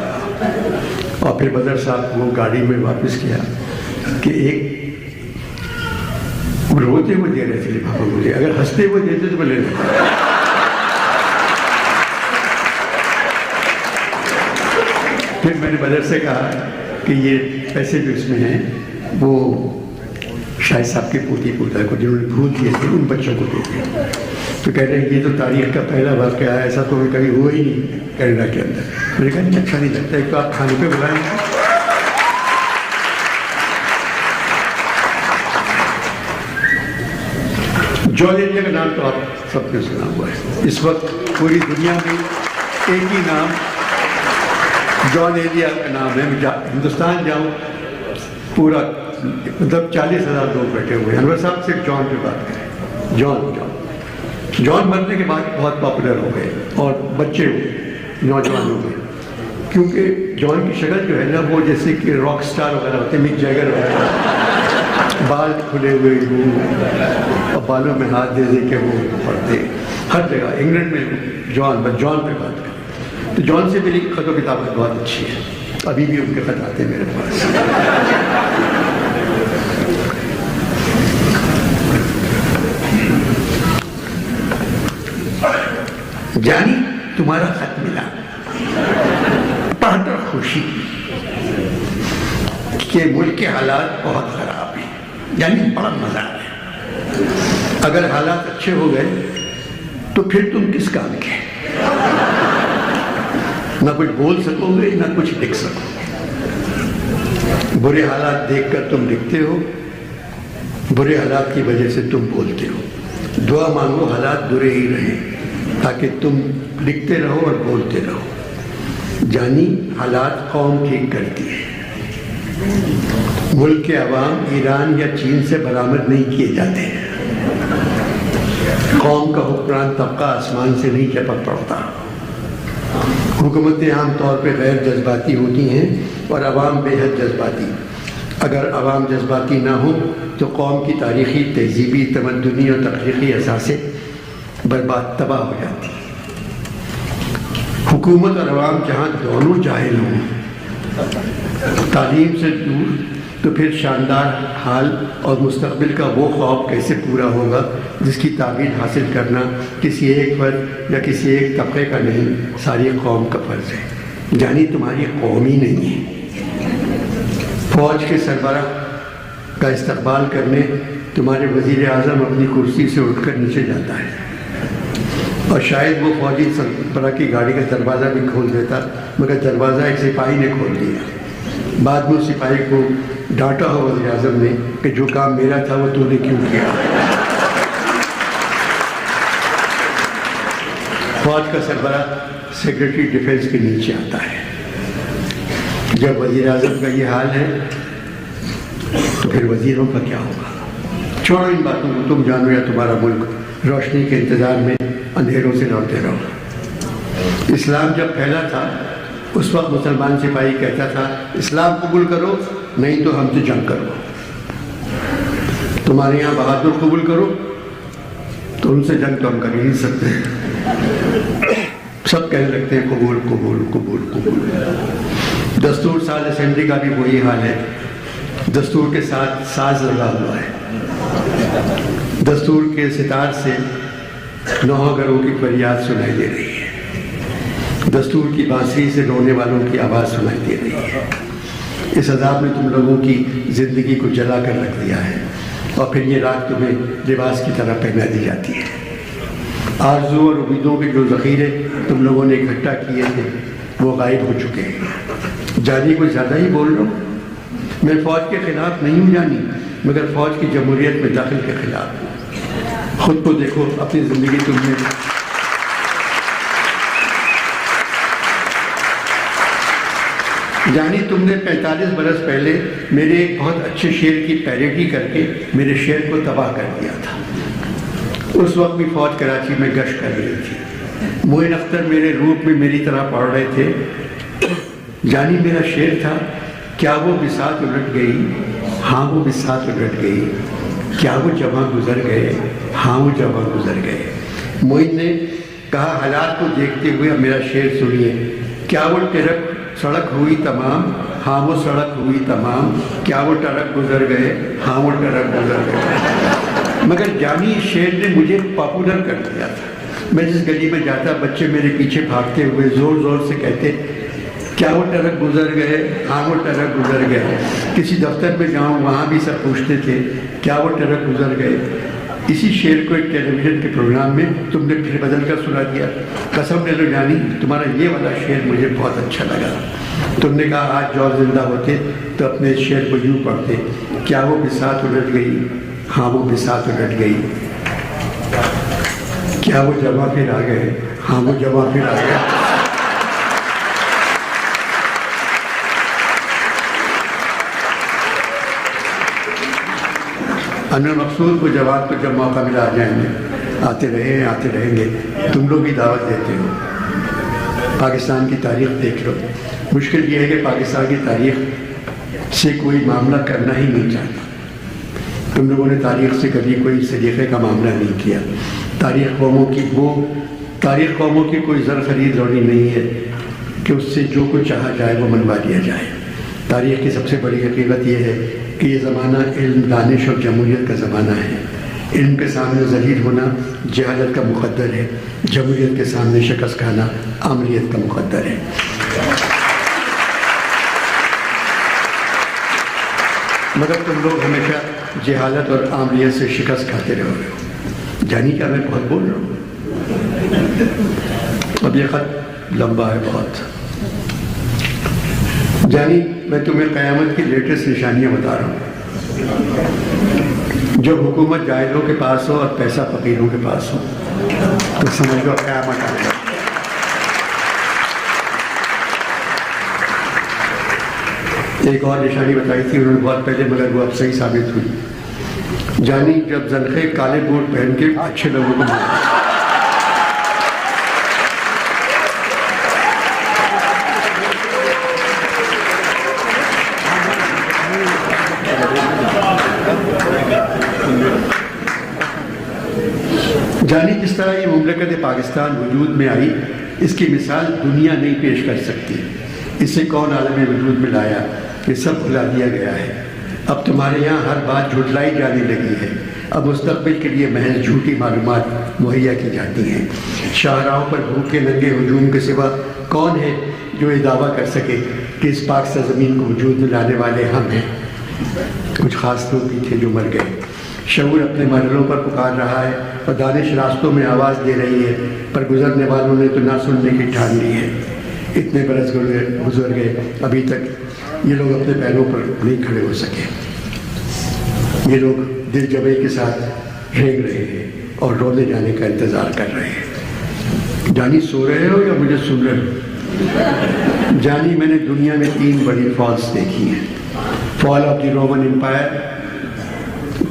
اور پھر بدر صاحب وہ گاڑی میں واپس کیا کہ ایک روتے ہوئے دے رہے تھے لفافہ مجھے، اگر ہنستے ہوئے دیتے تو میں لے لیتا. پھر میں نے بدر سے کہا کہ یہ پیسے جو اس میں ہیں وہ شاہد صاحب کے پوتی پوتا کو جنہوں نے بھول دیے تھے ان بچوں کو دے دیا. تو کہہ رہے ہیں یہ تو تاریخ کا پہلا واقعہ ہے، ایسا تو کبھی ہوا ہی نہیں کینیڈا کے اندر. میں نے کہا نہیں اچھا نہیں لگتا، ایک تو آپ کھانے پہ بلائیں. جان ایلیا کا نام تو آپ سب نے سنا ہوا ہے. اس وقت پوری دنیا میں ایک ہی نام جان ایلیا کا نام ہے. ہندوستان جاؤں پورا مطلب 40,000 لوگ بیٹھے ہوئے ہیں. انور صاحب صرف جان پہ بات کریں. جان مرنے کے بعد بہت پاپولر ہو گئے اور بچے ہوئے، نوجوان ہو گئے، کیونکہ جان کی شکل جو ہے نا وہ جیسے کہ راک سٹار وغیرہ ہوتے ہیں، مک جیگر وغیرہ، بال کھلے ہوئے اور بالوں میں ہاتھ دے دے کے وہ پڑھتے ہر جگہ. انگلینڈ میں جان پہ بات کریں. تو جان سے میری خط و کتابت بہت اچھی ہے، ابھی بھی ان کے خط آتے ہیں میرے پاس. جانی تمہارا خط ملا، پڑھ کر خوشی کہ ملک کے حالات بہت خراب ہیں، یعنی بڑا مزہ ہے. اگر حالات اچھے ہو گئے تو پھر تم کس کام کے؟ نہ کچھ بول سکو گے نہ کچھ لکھ سکو گے. برے حالات دیکھ کر تم لکھتے ہو، برے حالات کی وجہ سے تم بولتے ہو. دعا مانگو حالات برے ہی رہیں تاکہ تم لکھتے رہو اور بولتے رہو. جانی حالات قوم ٹھیک کرتی ہے. ملک کے عوام ایران یا چین سے برآمد نہیں کیے جاتے ہیں. قوم کا حکمران طبقہ آسمان سے نہیں چپک پڑتا. حکومتیں عام طور پہ غیر جذباتی ہوتی ہیں اور عوام بے حد جذباتی. اگر عوام جذباتی نہ ہو تو قوم کی تاریخی، تہذیبی، تمدنی اور تخلیقی اثاثے برباد، تباہ ہو جاتی. حکومت اور عوام جہاں دونوں جاہل ہوں، تعلیم سے دور، تو پھر شاندار حال اور مستقبل کا وہ خواب کیسے پورا ہوگا جس کی تعبیر حاصل کرنا کسی ایک فرد یا کسی ایک طبقے کا نہیں، ساری قوم کا فرض ہے. یعنی تمہاری قوم ہی نہیں ہے. فوج کے سربراہ کا استقبال کرنے تمہارے وزیر اعظم اپنی کرسی سے اٹھ کر نیچے جاتا ہے، اور شاید وہ فوجی سربراہ کی گاڑی کا دروازہ بھی کھول دیتا، مگر دروازہ ایک سپاہی نے کھول دیا. بعد میں اس سپاہی کو ڈانٹا ہو وزیر اعظم نے کہ جو کام میرا تھا وہ تو نے کیوں کیا. فوج کا سربراہ سیکرٹری ڈیفنس کے نیچے آتا ہے. جب وزیر اعظم کا یہ حال ہے تو پھر وزیروں کا کیا ہوگا؟ چھوڑو ان باتوں کو، تم جانو یا تمہارا ملک. روشنی کے انتظار میں اندھیروں سے لڑتے رہو. اسلام جب پھیلا تھا اس وقت مسلمان سپاہی کہتا تھا اسلام قبول کرو نہیں تو ہم سے جنگ کرو. تمہارے یہاں بہادر قبول کرو تو ان سے جنگ تو ہم کر ہی نہیں سکتے. سب کہنے لگتے ہیں قبول قبول قبول قبول. دستور ساز اسمبلی کا بھی وہی حال ہے. دستور کے ساتھ ساز لگا ہوا ہے. دستور کے ستار سے نوحہ گروں کی فریاد سنائی دے رہی ہے. دستور کی بانسری سے رونے والوں کی آواز سنائی دے رہی ہے. اس عذاب نے تم لوگوں کی زندگی کو جلا کر رکھ دیا ہے، اور پھر یہ رات تمہیں لباس کی طرح پہنا دی جاتی ہے. آرزو اور امیدوں کے جو ذخیرے تم لوگوں نے اکٹھا کیے تھے وہ غائب ہو چکے ہیں. جانی کوئی زیادہ ہی بول رہا ہوں. میں فوج کے خلاف نہیں ہوں جانی، مگر فوج کی جمہوریت میں داخل کے خلاف ہوں. خود کو دیکھو، اپنی زندگی تم نے جانی تم نے 45 برس پہلے میرے ایک بہت اچھے شعر کی پیروڈی کر کے میرے شعر کو تباہ کر دیا تھا. اس وقت بھی فوج کراچی میں گشت کر رہی تھی. معین اختر میرے روپ میں میری طرح پڑھ رہے تھے. جانی میرا شعر تھا، کیا وہ بساط الٹ گئی، ہاں وہ بساط الٹ گئی، کیا وہ جواں گزر گئے، ہاں وہ جواں گزر گئے. معین نے کہا حالات کو دیکھتے ہوئے اب میرا شعر سنیے. کیا وہ ٹرک سڑک ہوئی تمام، ہاں وہ سڑک ہوئی تمام، کیا وہ ٹرک گزر گئے، ہاں وہ ٹرک گزر گئے. مگر جانی شعر نے مجھے پاپولر کر دیا تھا. میں جس گلی میں جاتا بچے میرے پیچھے بھاگتے ہوئے زور زور سے کہتے کیا وہ ٹرک گزر گئے، ہاں وہ ٹرک گزر گئے. کسی دفتر میں جاؤں وہاں بھی سب پوچھتے تھے کیا وہ ٹرک گزر گئے. اسی شعر کو ایک ٹیلی ویژن کے پروگرام میں تم نے پھر بدل کر سنا دیا. قسم لے لو جانی، تمہارا یہ والا شعر مجھے بہت اچھا لگا. تم نے کہا آج جو زندہ ہوتے تو اپنے اس شعر کو یوں پڑھتے، کیا وہ بساط الٹ گئی، ہاں وہ بساط الٹ گئی، کیا وہ جواں پھر آ گئے، ہاں وہ جواں پھر آ گئے. انور مقصود کو جواب کو جب موقع ملا آ جائیں گے، آتے رہیں گے. تم لوگ بھی دعوت دیتے ہو. پاکستان کی تاریخ دیکھ لو. مشکل یہ ہے کہ پاکستان کی تاریخ سے کوئی معاملہ کرنا ہی نہیں چاہتا. تم لوگوں نے تاریخ سے کبھی کوئی سلیقے کا معاملہ نہیں کیا. تاریخ قوموں کی کوئی زر خرید روڑی نہیں ہے کہ اس سے جو کچھ چاہا جائے وہ منوا دیا جائے. تاریخ کی سب سے بڑی حقیقت یہ ہے کہ یہ زمانہ علم، دانش اور جمہوریت کا زمانہ ہے. علم کے سامنے ذلیل ہونا جہالت کا مقدر ہے، جمہوریت کے سامنے شکست کھانا عامریت کا مقدر ہے. مگر تم لوگ ہمیشہ جہالت اور عامریت سے شکست کھاتے رہو گے. جانی کیا میں بہت بول رہا ہوں. اب یہ خط لمبا ہے بہت. جانی میں تمہیں قیامت کی لیٹسٹ نشانیاں بتا رہا ہوں. جب حکومت جاہلوں کے پاس ہو اور پیسہ فقیروں کے پاس ہو تو سمجھ لو قیامت آ گئی. ایک اور نشانی بتائی تھی انہوں نے بہت پہلے، مگر وہ اب صحیح ثابت ہوئی. جانی جب زنخے کالے بوٹ پہن کے اچھے لوگوں کو مارا. جانی جس طرح یہ مملکت پاکستان وجود میں آئی، اس کی مثال دنیا نہیں پیش کر سکتی. اسے کون عالم وجود میں لایا؟ یہ سب بھلا دیا گیا ہے. اب تمہارے یہاں ہر بات جھٹلائی جانے لگی ہے. اب مستقبل کے لیے محض جھوٹی معلومات مہیا کی جاتی ہیں. شاہراہوں پر بھوکے ننگے ہجوم کے سوا کون ہے جو یہ دعویٰ کر سکے کہ اس پاک سرزمین کو وجود میں لانے والے ہم ہیں؟ کچھ خاص لوگ بھی تھے جو مر گئے. شعور اپنے مرحلوں پر پکار رہا ہے اور دانش راستوں میں آواز دے رہی ہے، پر گزرنے والوں نے تو نہ سننے کی ٹھان لی ہے. اتنے برس گزر گئے، ابھی تک یہ لوگ اپنے پیروں پر نہیں کھڑے ہو سکے. یہ لوگ دل جبے کے ساتھ رینگ رہے ہیں اور رونے جانے کا انتظار کر رہے ہیں. جانی سو رہے ہو یا مجھے سن رہے ہو؟ جانی میں نے دنیا میں 3 بڑی فالس دیکھی ہیں. Fall of the Roman empire,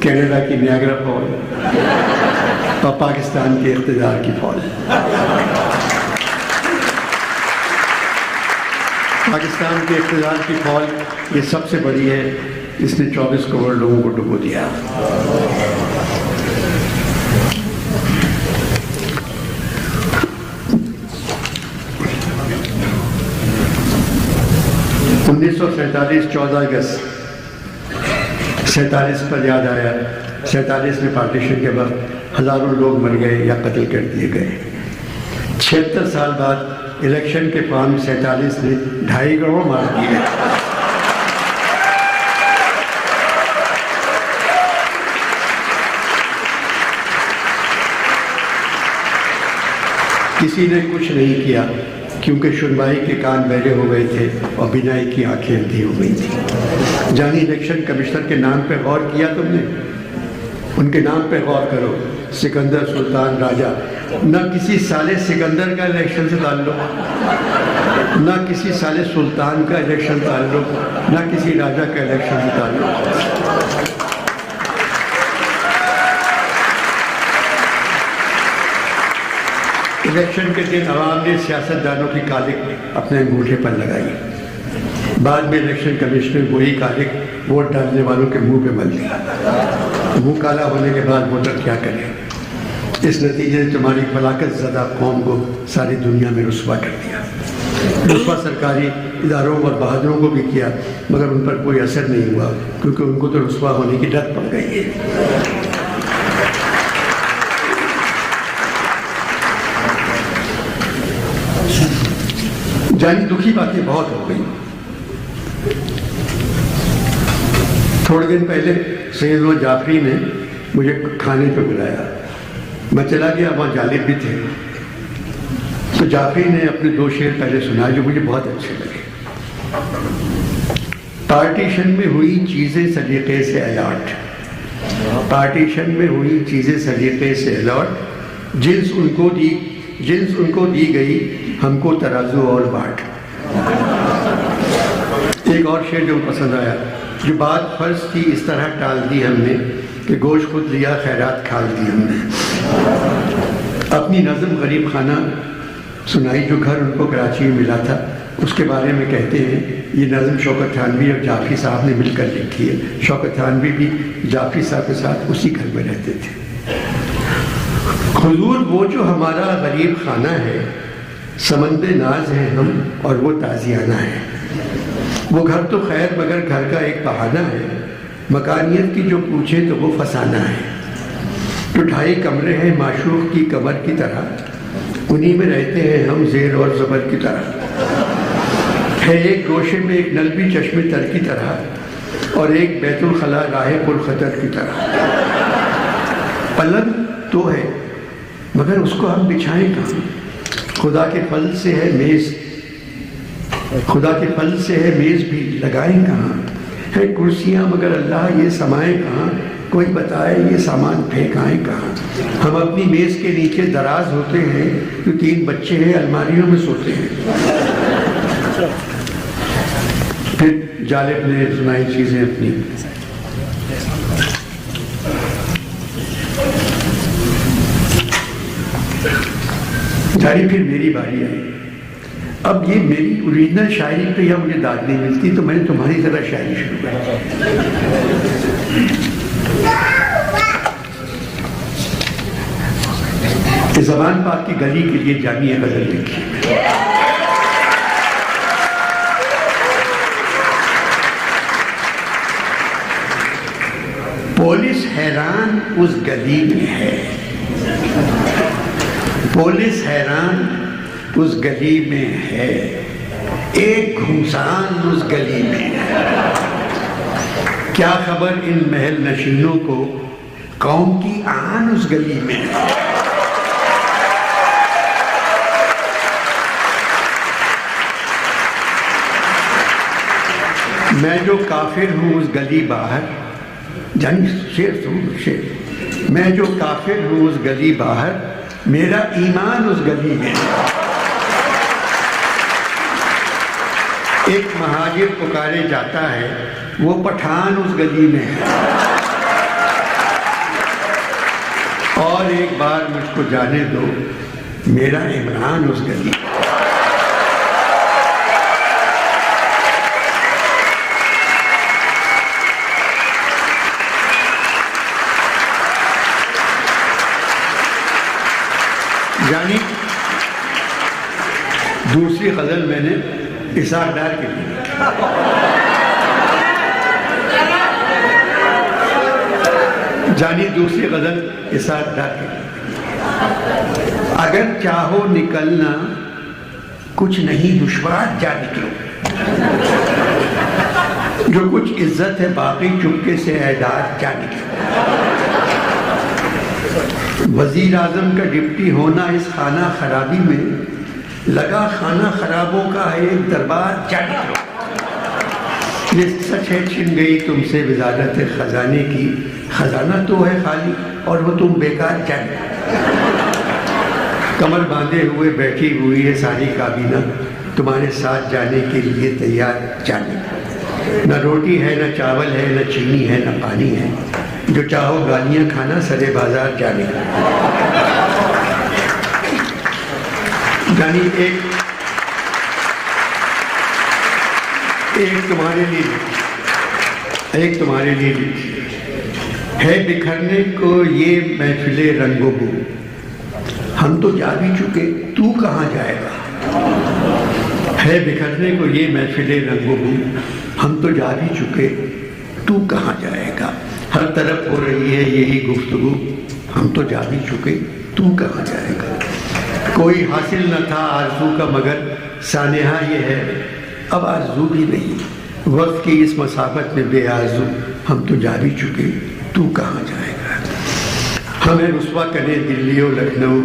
Canada کی نیاگرا فال اور پاکستان کے اقتدار کی فال. پاکستان کے اقتدار کی فال یہ سب سے بڑی ہے. اس نے 24 کروڑ لوگوں کو ڈبو دیا. انیس سو 14 اگست 47 پر یاد آیا. 47 میں پارٹیشن کے وقت ہزاروں لوگ مر گئے یا قتل کر دیے گئے. 76 سال بعد الیکشن کے فارم 47 نے 2.5 کروڑ مار دیے. کسی نے کچھ نہیں کیا کیونکہ شنوائی کے کان بہرے ہو گئے تھے اور بینائی کی آنکھیں اندھی ہو گئی تھیں. جانی الیکشن کمشنر کے نام پہ غور کیا تم نے؟ ان کے نام پہ غور کرو. سکندر سلطان راجہ. نہ کسی سالے سکندر کا الیکشن سے تعلق، نہ کسی سالے سلطان کا الیکشن تعلق، نہ کسی راجہ کا الیکشن سے تعلق. الیکشن کے دن عوام نے سیاستدانوں کی کالک اپنے انگوٹھے پر لگائی. بعد میں الیکشن کمشنر وہی کالک ووٹ ڈالنے والوں کے منہ پہ مل دی. منہ کالا ہونے کے بعد ووٹر کیا کرے؟ اس نتیجے نے تمہاری فلاکت زدہ قوم کو ساری دنیا میں رسوا کر دیا. رسوا سرکاری اداروں اور بہادروں کو بھی کیا، مگر ان پر کوئی اثر نہیں ہوا کیونکہ ان کو تو رسوا ہونے کی لت پڑ گئی ہے. جانی دکھی باتیں بہت ہو گئی. تھوڑے دن پہلے سید محمد جعفری نے مجھے کھانے پہ بلایا. میں چلا گیا، وہاں جالب بھی تھے. تو جعفری نے اپنے 2 شعر پہلے سنا جو مجھے بہت اچھے لگے. پارٹیشن میں ہوئی چیزیں سلیقے سے الاٹ، پارٹیشن میں ہوئی چیزیں سلیقے سے الاٹ، جنس ان کو دی گئی، ہم کو ترازو اور باٹ. ایک اور شعر جو پسند آیا، جو بات فرض تھی اس طرح ٹال دی ہم نے کہ گوشت خود لیا خیرات کھال دی ہم نے. اپنی نظم غریب خانہ سنائی جو گھر ان کو کراچی میں ملا تھا. اس کے بارے میں کہتے ہیں یہ نظم شوکت تھانوی اور جعفری صاحب نے مل کر لکھی ہے. شوکت تھانوی بھی جعفری صاحب کے ساتھ اسی گھر میں رہتے تھے. حضور وہ جو ہمارا غریب خانہ ہے، سمند ناز ہیں ہم اور وہ تازیانہ ہے. وہ گھر تو خیر مگر گھر کا ایک بہانہ ہے، مکانیت کی جو پوچھے تو وہ فسانہ ہے. جو 2.5 کمرے ہیں معشوق کی کمر کی طرح، انہی میں رہتے ہیں ہم زیر اور زبر کی طرح. ہے ایک گوشے میں ایک نل بھی چشم تر کی طرح، اور ایک بیت الخلا راہ پر خطر کی طرح. پلنگ تو ہے مگر اس کو ہم بچھائیں کہاں؟ خدا کے فضل سے ہے میز، خدا کے فضل سے ہے میز بھی لگائیں کہاں؟ ہے کرسیاں مگر اللہ یہ سمائیں کہاں؟ کوئی بتائے یہ سامان پھینکائیں کہاں؟ ہم اپنی میز کے نیچے دراز ہوتے ہیں، جو 3 بچے ہیں الماریوں میں سوتے ہیں. پھر جالب نے سنائی چیزیں اپنی. جاری پھر میری باری آئی. اب یہ میری اوریجنل شاعری پہ یا مجھے داد نہیں ملتی تو میں نے تمہاری طرح شاعری شروع کر. زبان پاک کی گلی کے لیے جامعہ غزل لکھی. پولیس حیران اس گلی میں ہے، پولیس حیران اس گلی میں ہے، ایک گھمسان اس گلی میں ہے. کیا خبر ان محل نشینوں کو، قوم کی آن اس گلی میں ہے. میں جو کافر ہوں اس گلی باہر، جانی شیر سن شیر، میں جو کافر ہوں اس گلی باہر، میرا ایمان اس گلی میں. ایک مہاجر پکارے جاتا ہے، وہ پٹھان اس گلی میں ہے. اور ایک بار مجھ کو جانے دو، میرا عمران اس گلی میں. یعنی دوسری غزل میں نے اسحاق ڈار کے لیے، جانی دوسری غزل اسحاق ڈار کے لیے. اگر چاہو نکلنا کچھ نہیں دشوار جا نکلو، جو کچھ عزت ہے باقی چپکے سے اعداد جا نکلو. وزیر اعظم کا ڈپٹی ہونا اس خانہ خرابی میں، لگا خانہ خرابوں کا ایک دربار جا نکلو. یہ سچ ہے چھن گئی تم سے وزارت خزانے کی، خزانہ تو ہے خالی اور وہ تم بیکار جا نکلو. کمر باندھے ہوئے بیٹھی ہوئی ہے ساری کابینہ، تمہارے ساتھ جانے کے لیے تیار جا نکلو. نہ روٹی ہے نہ چاول ہے نہ چینی ہے نہ پانی ہے، جو چاہو گالیاں کھانا سرے بازار جانے کا. یعنی ایک تمہارے لیے ہے بکھرنے کو یہ محفل رنگ و بو، ہم تو جا بھی چکے تو کہاں جائے گا. ہے بکھرنے کو یہ محفل رنگ و بو، ہم تو جا بھی چکے تو کہاں جائے گا. ہر طرف ہو رہی ہے یہی گفتگو، ہم تو جا بھی چکے تو کہاں جائے گا. کوئی حاصل نہ تھا آرزو کا مگر سانحہ یہ ہے اب آرزو بھی نہیں. وقت کی اس مسافت میں بے آرزو، ہم تو جا بھی چکے تو کہاں جائے گا. ہمیں رسوا کرے دلی و لکھنؤ،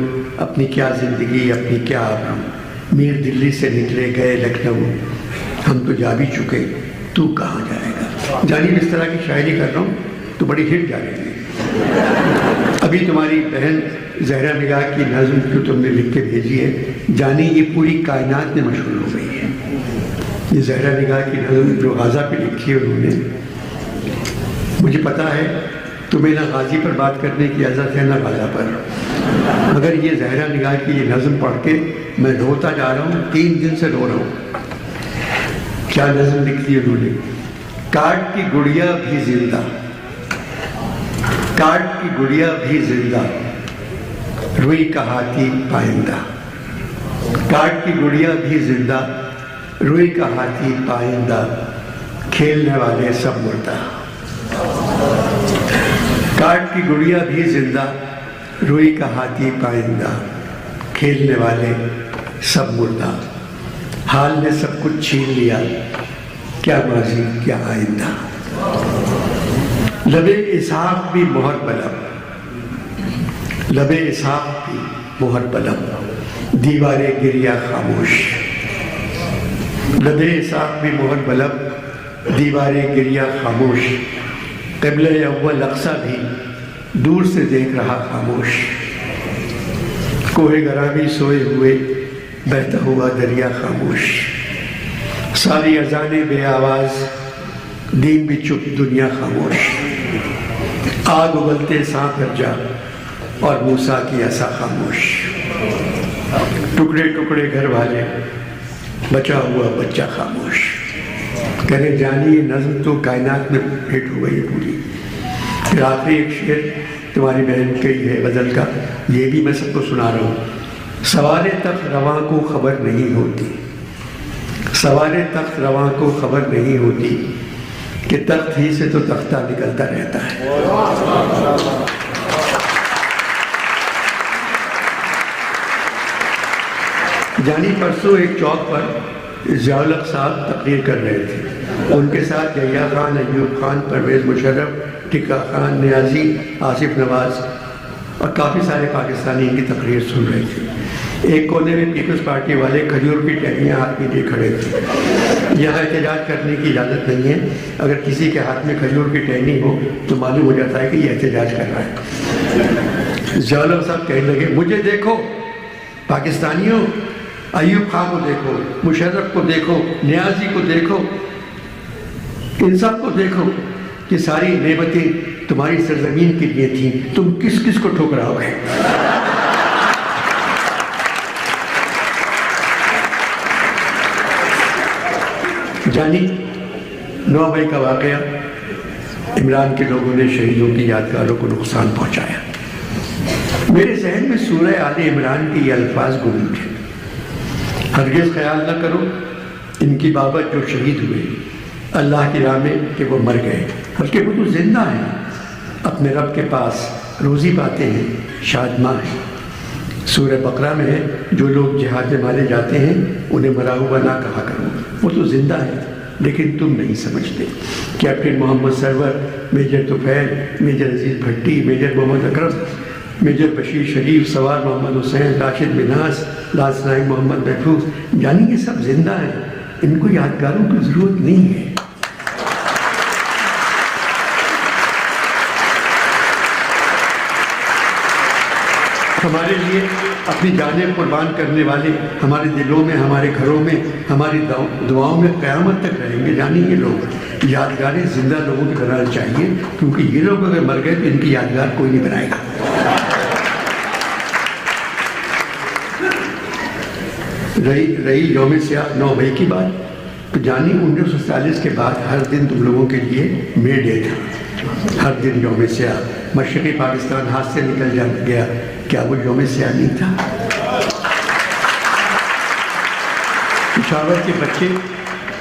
اپنی کیا زندگی اپنی کیا آبرو. میر دلی سے نکلے گئے لکھنؤ، ہم تو جا بھی چکے تو کہاں جائے گا. جانی اس طرح کی شاعری کر رہا ہوں تو بڑی ہٹ جا رہی ہے. ابھی تمہاری بہن زہرا نگاہ کی نظم جو تم نے لکھ کے بھیجی ہے، جانی یہ پوری کائنات میں مشہور ہو گئی ہے. یہ زہرا نگاہ کی نظم جو غازہ پہ لکھی ہے انہوں نے، مجھے پتا ہے تمہیں نہ غازی پر بات کرنے کی عزت ہے نہ غازہ پر، مگر یہ زہرا نگاہ کی یہ نظم پڑھ کے میں روتا جا رہا ہوں. 3 دن سے رو رہا ہوں. کیا نظم لکھی ہے انہوں نے؟ کاٹ کی گڑیا بھی زندہ، کاٹ کی گڑیا بھی زندہ، روئی کا ہاتھی پائندہ. کاٹ کی گڑیا بھی زندہ، روئی کا ہاتھی پائندہ، کھیلنے والے سب مردہ. کاٹ کی گڑیا بھی زندہ، روئی کا ہاتھی پائندہ، کھیلنے والے سب مردہ. حال نے سب کچھ چھین لیا، کیا ماضی کیا آئندہ. لبِ اسحاق بھی مہر بلب، لبِ اسحاق بھی مہر بلب، دیوارے گریہ خاموش. لبِ اسحاق بھی مہر بلب، دیوارے گریہ خاموش. قبلہ اول اقصیٰ بھی دور سے دیکھ رہا خاموش. کوہ گرامی سوئے ہوئے بہتا ہوا دریا خاموش. ساری اذانیں بے آواز، دین بھی چپ، دنیا خاموش، آگ اگلتے سانپ ہر جا اور موسیٰ کی عصا خاموش، ٹکڑے ٹکڑے گھر والے، بچا ہوا بچہ خاموش۔ کہنے جانی یہ نظم تو کائنات میں ہٹ ہو گئی پوری۔ پھر آخری ایک شعر تمہاری بہن کہی ہے غزل کا، یہ بھی میں سب کو سنا رہا ہوں۔ سوار تخت رواں کو خبر نہیں ہوتی، سوار تخت رواں کو خبر نہیں ہوتی کہ تخت ہی سے تو تختہ نکلتا رہتا ہے۔ جانی پرسوں ایک چوک پر ضیاء الحق صاحب تقریر کر رہے تھے، ان کے ساتھ یحییٰ خان، ایوب خان، پرویز مشرف، ٹکا خان، نیازی، آصف نواز اور کافی سارے پاکستانی ان کی تقریر سن رہے تھے۔ ایک کونے میں پیپلز پارٹی والے کھجور کی ٹہنیاں ہاتھ میں لیے کھڑے تھے۔ یہاں احتجاج کرنے کی اجازت نہیں ہے، اگر کسی کے ہاتھ میں کھجور کی ٹہنی ہو تو معلوم ہو جاتا ہے کہ یہ احتجاج کر رہا ہے۔ ضیاء الحق صاحب کہنے لگے مجھے دیکھو پاکستانیوں، ایوب خان کو دیکھو، مشرف کو دیکھو، نیازی کو دیکھو، ان سب کو دیکھو کہ ساری نعمتیں تمہاری سرزمین کے لیے تھیں، تم کس کس کو ٹھکراؤ گے؟ جانی 9 مئی کا واقعہ، عمران کے لوگوں نے شہیدوں کی یادگاروں کو نقصان پہنچایا۔ میرے ذہن میں سورہ آل عمران کے یہ الفاظ گم اٹھے، ہرگز خیال نہ کرو ان کی بابت جو شہید ہوئے اللہ کی راہ میں کہ وہ مر گئے، بلکہ وہ تو زندہ ہیں، اپنے رب کے پاس روزی پاتے ہیں، شادماں ہیں۔ سورہ بقرہ میں ہے جو لوگ جہاد میں مارے جاتے ہیں انہیں مرا ہوا نہ کہا کرو، وہ تو زندہ ہیں، لیکن تم نہیں سمجھتے۔ کیپٹن محمد سرور، میجر طفیل، میجر عزیز بھٹی، میجر محمد اکرم، میجر بشیر شریف، سوار محمد حسین، راشد مناس، لانس نائک محمد محفوظ، یعنی یہ سب زندہ ہیں، ان کو یادگاروں کی ضرورت نہیں ہے۔ ہمارے لیے اپنی جانیں قربان کرنے والے ہمارے دلوں میں، ہمارے گھروں میں، ہماری دعاؤں میں قیامت تک رہیں گے۔ جانی یہ لوگ یادگاریں زندہ لوگوں کی بنانا چاہیے، کیونکہ یہ لوگ اگر مر گئے تو ان کی یادگار کوئی نہیں بنائے گا۔ رہی یوم سیاہ 9 مئی کی بات، تو جانی 1947 کے بعد ہر دن تم لوگوں کے لیے مے ڈے تھا، ہر دن یوم سیاہ۔ مشرقی پاکستان ہاتھ سے نکل گیا، کیا وہ یوم سیاہ نہیں تھا؟ پشاور کے بچے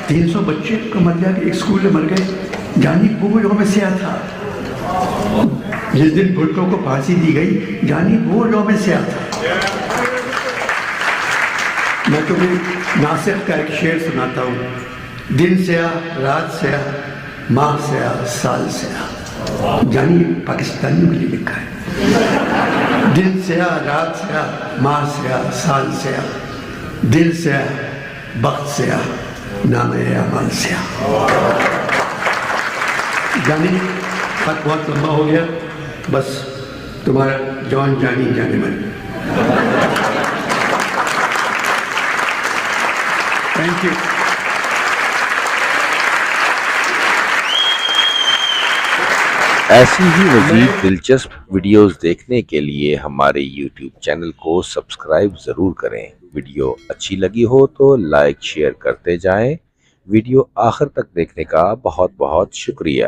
300 بچے کمریا کے ایک اسکول میں مر گئے، جانی وہ یوم سیاہ تھا۔ جس دن بھٹو کو پھانسی دی گئی، جانی وہ یوم سیاہ تھا۔ میں تمہیں ناصر کا ایک شعر سناتا ہوں، دن سیاہ، رات سیاہ، ماہ سیاہ، سال سیاہ۔ جانی پاکستانیوں کے لیے لکھا ہے، دن سیاہ، رات سیاہ، ماہ سیاہ، سال سیاہ، دل سیاہ، بخت سیاہ، نام اعمال سیاہ۔ جانی خط بہت لمبا ہو گیا، بس تمہارا جان جانی جانے من۔ Thank you. ایسی ہی مزید دلچسپ ویڈیوز دیکھنے کے لیے ہمارے یوٹیوب چینل کو سبسکرائب ضرور کریں۔ ویڈیو اچھی لگی ہو تو لائک شیئر کرتے جائیں۔ ویڈیو آخر تک دیکھنے کا بہت بہت شکریہ۔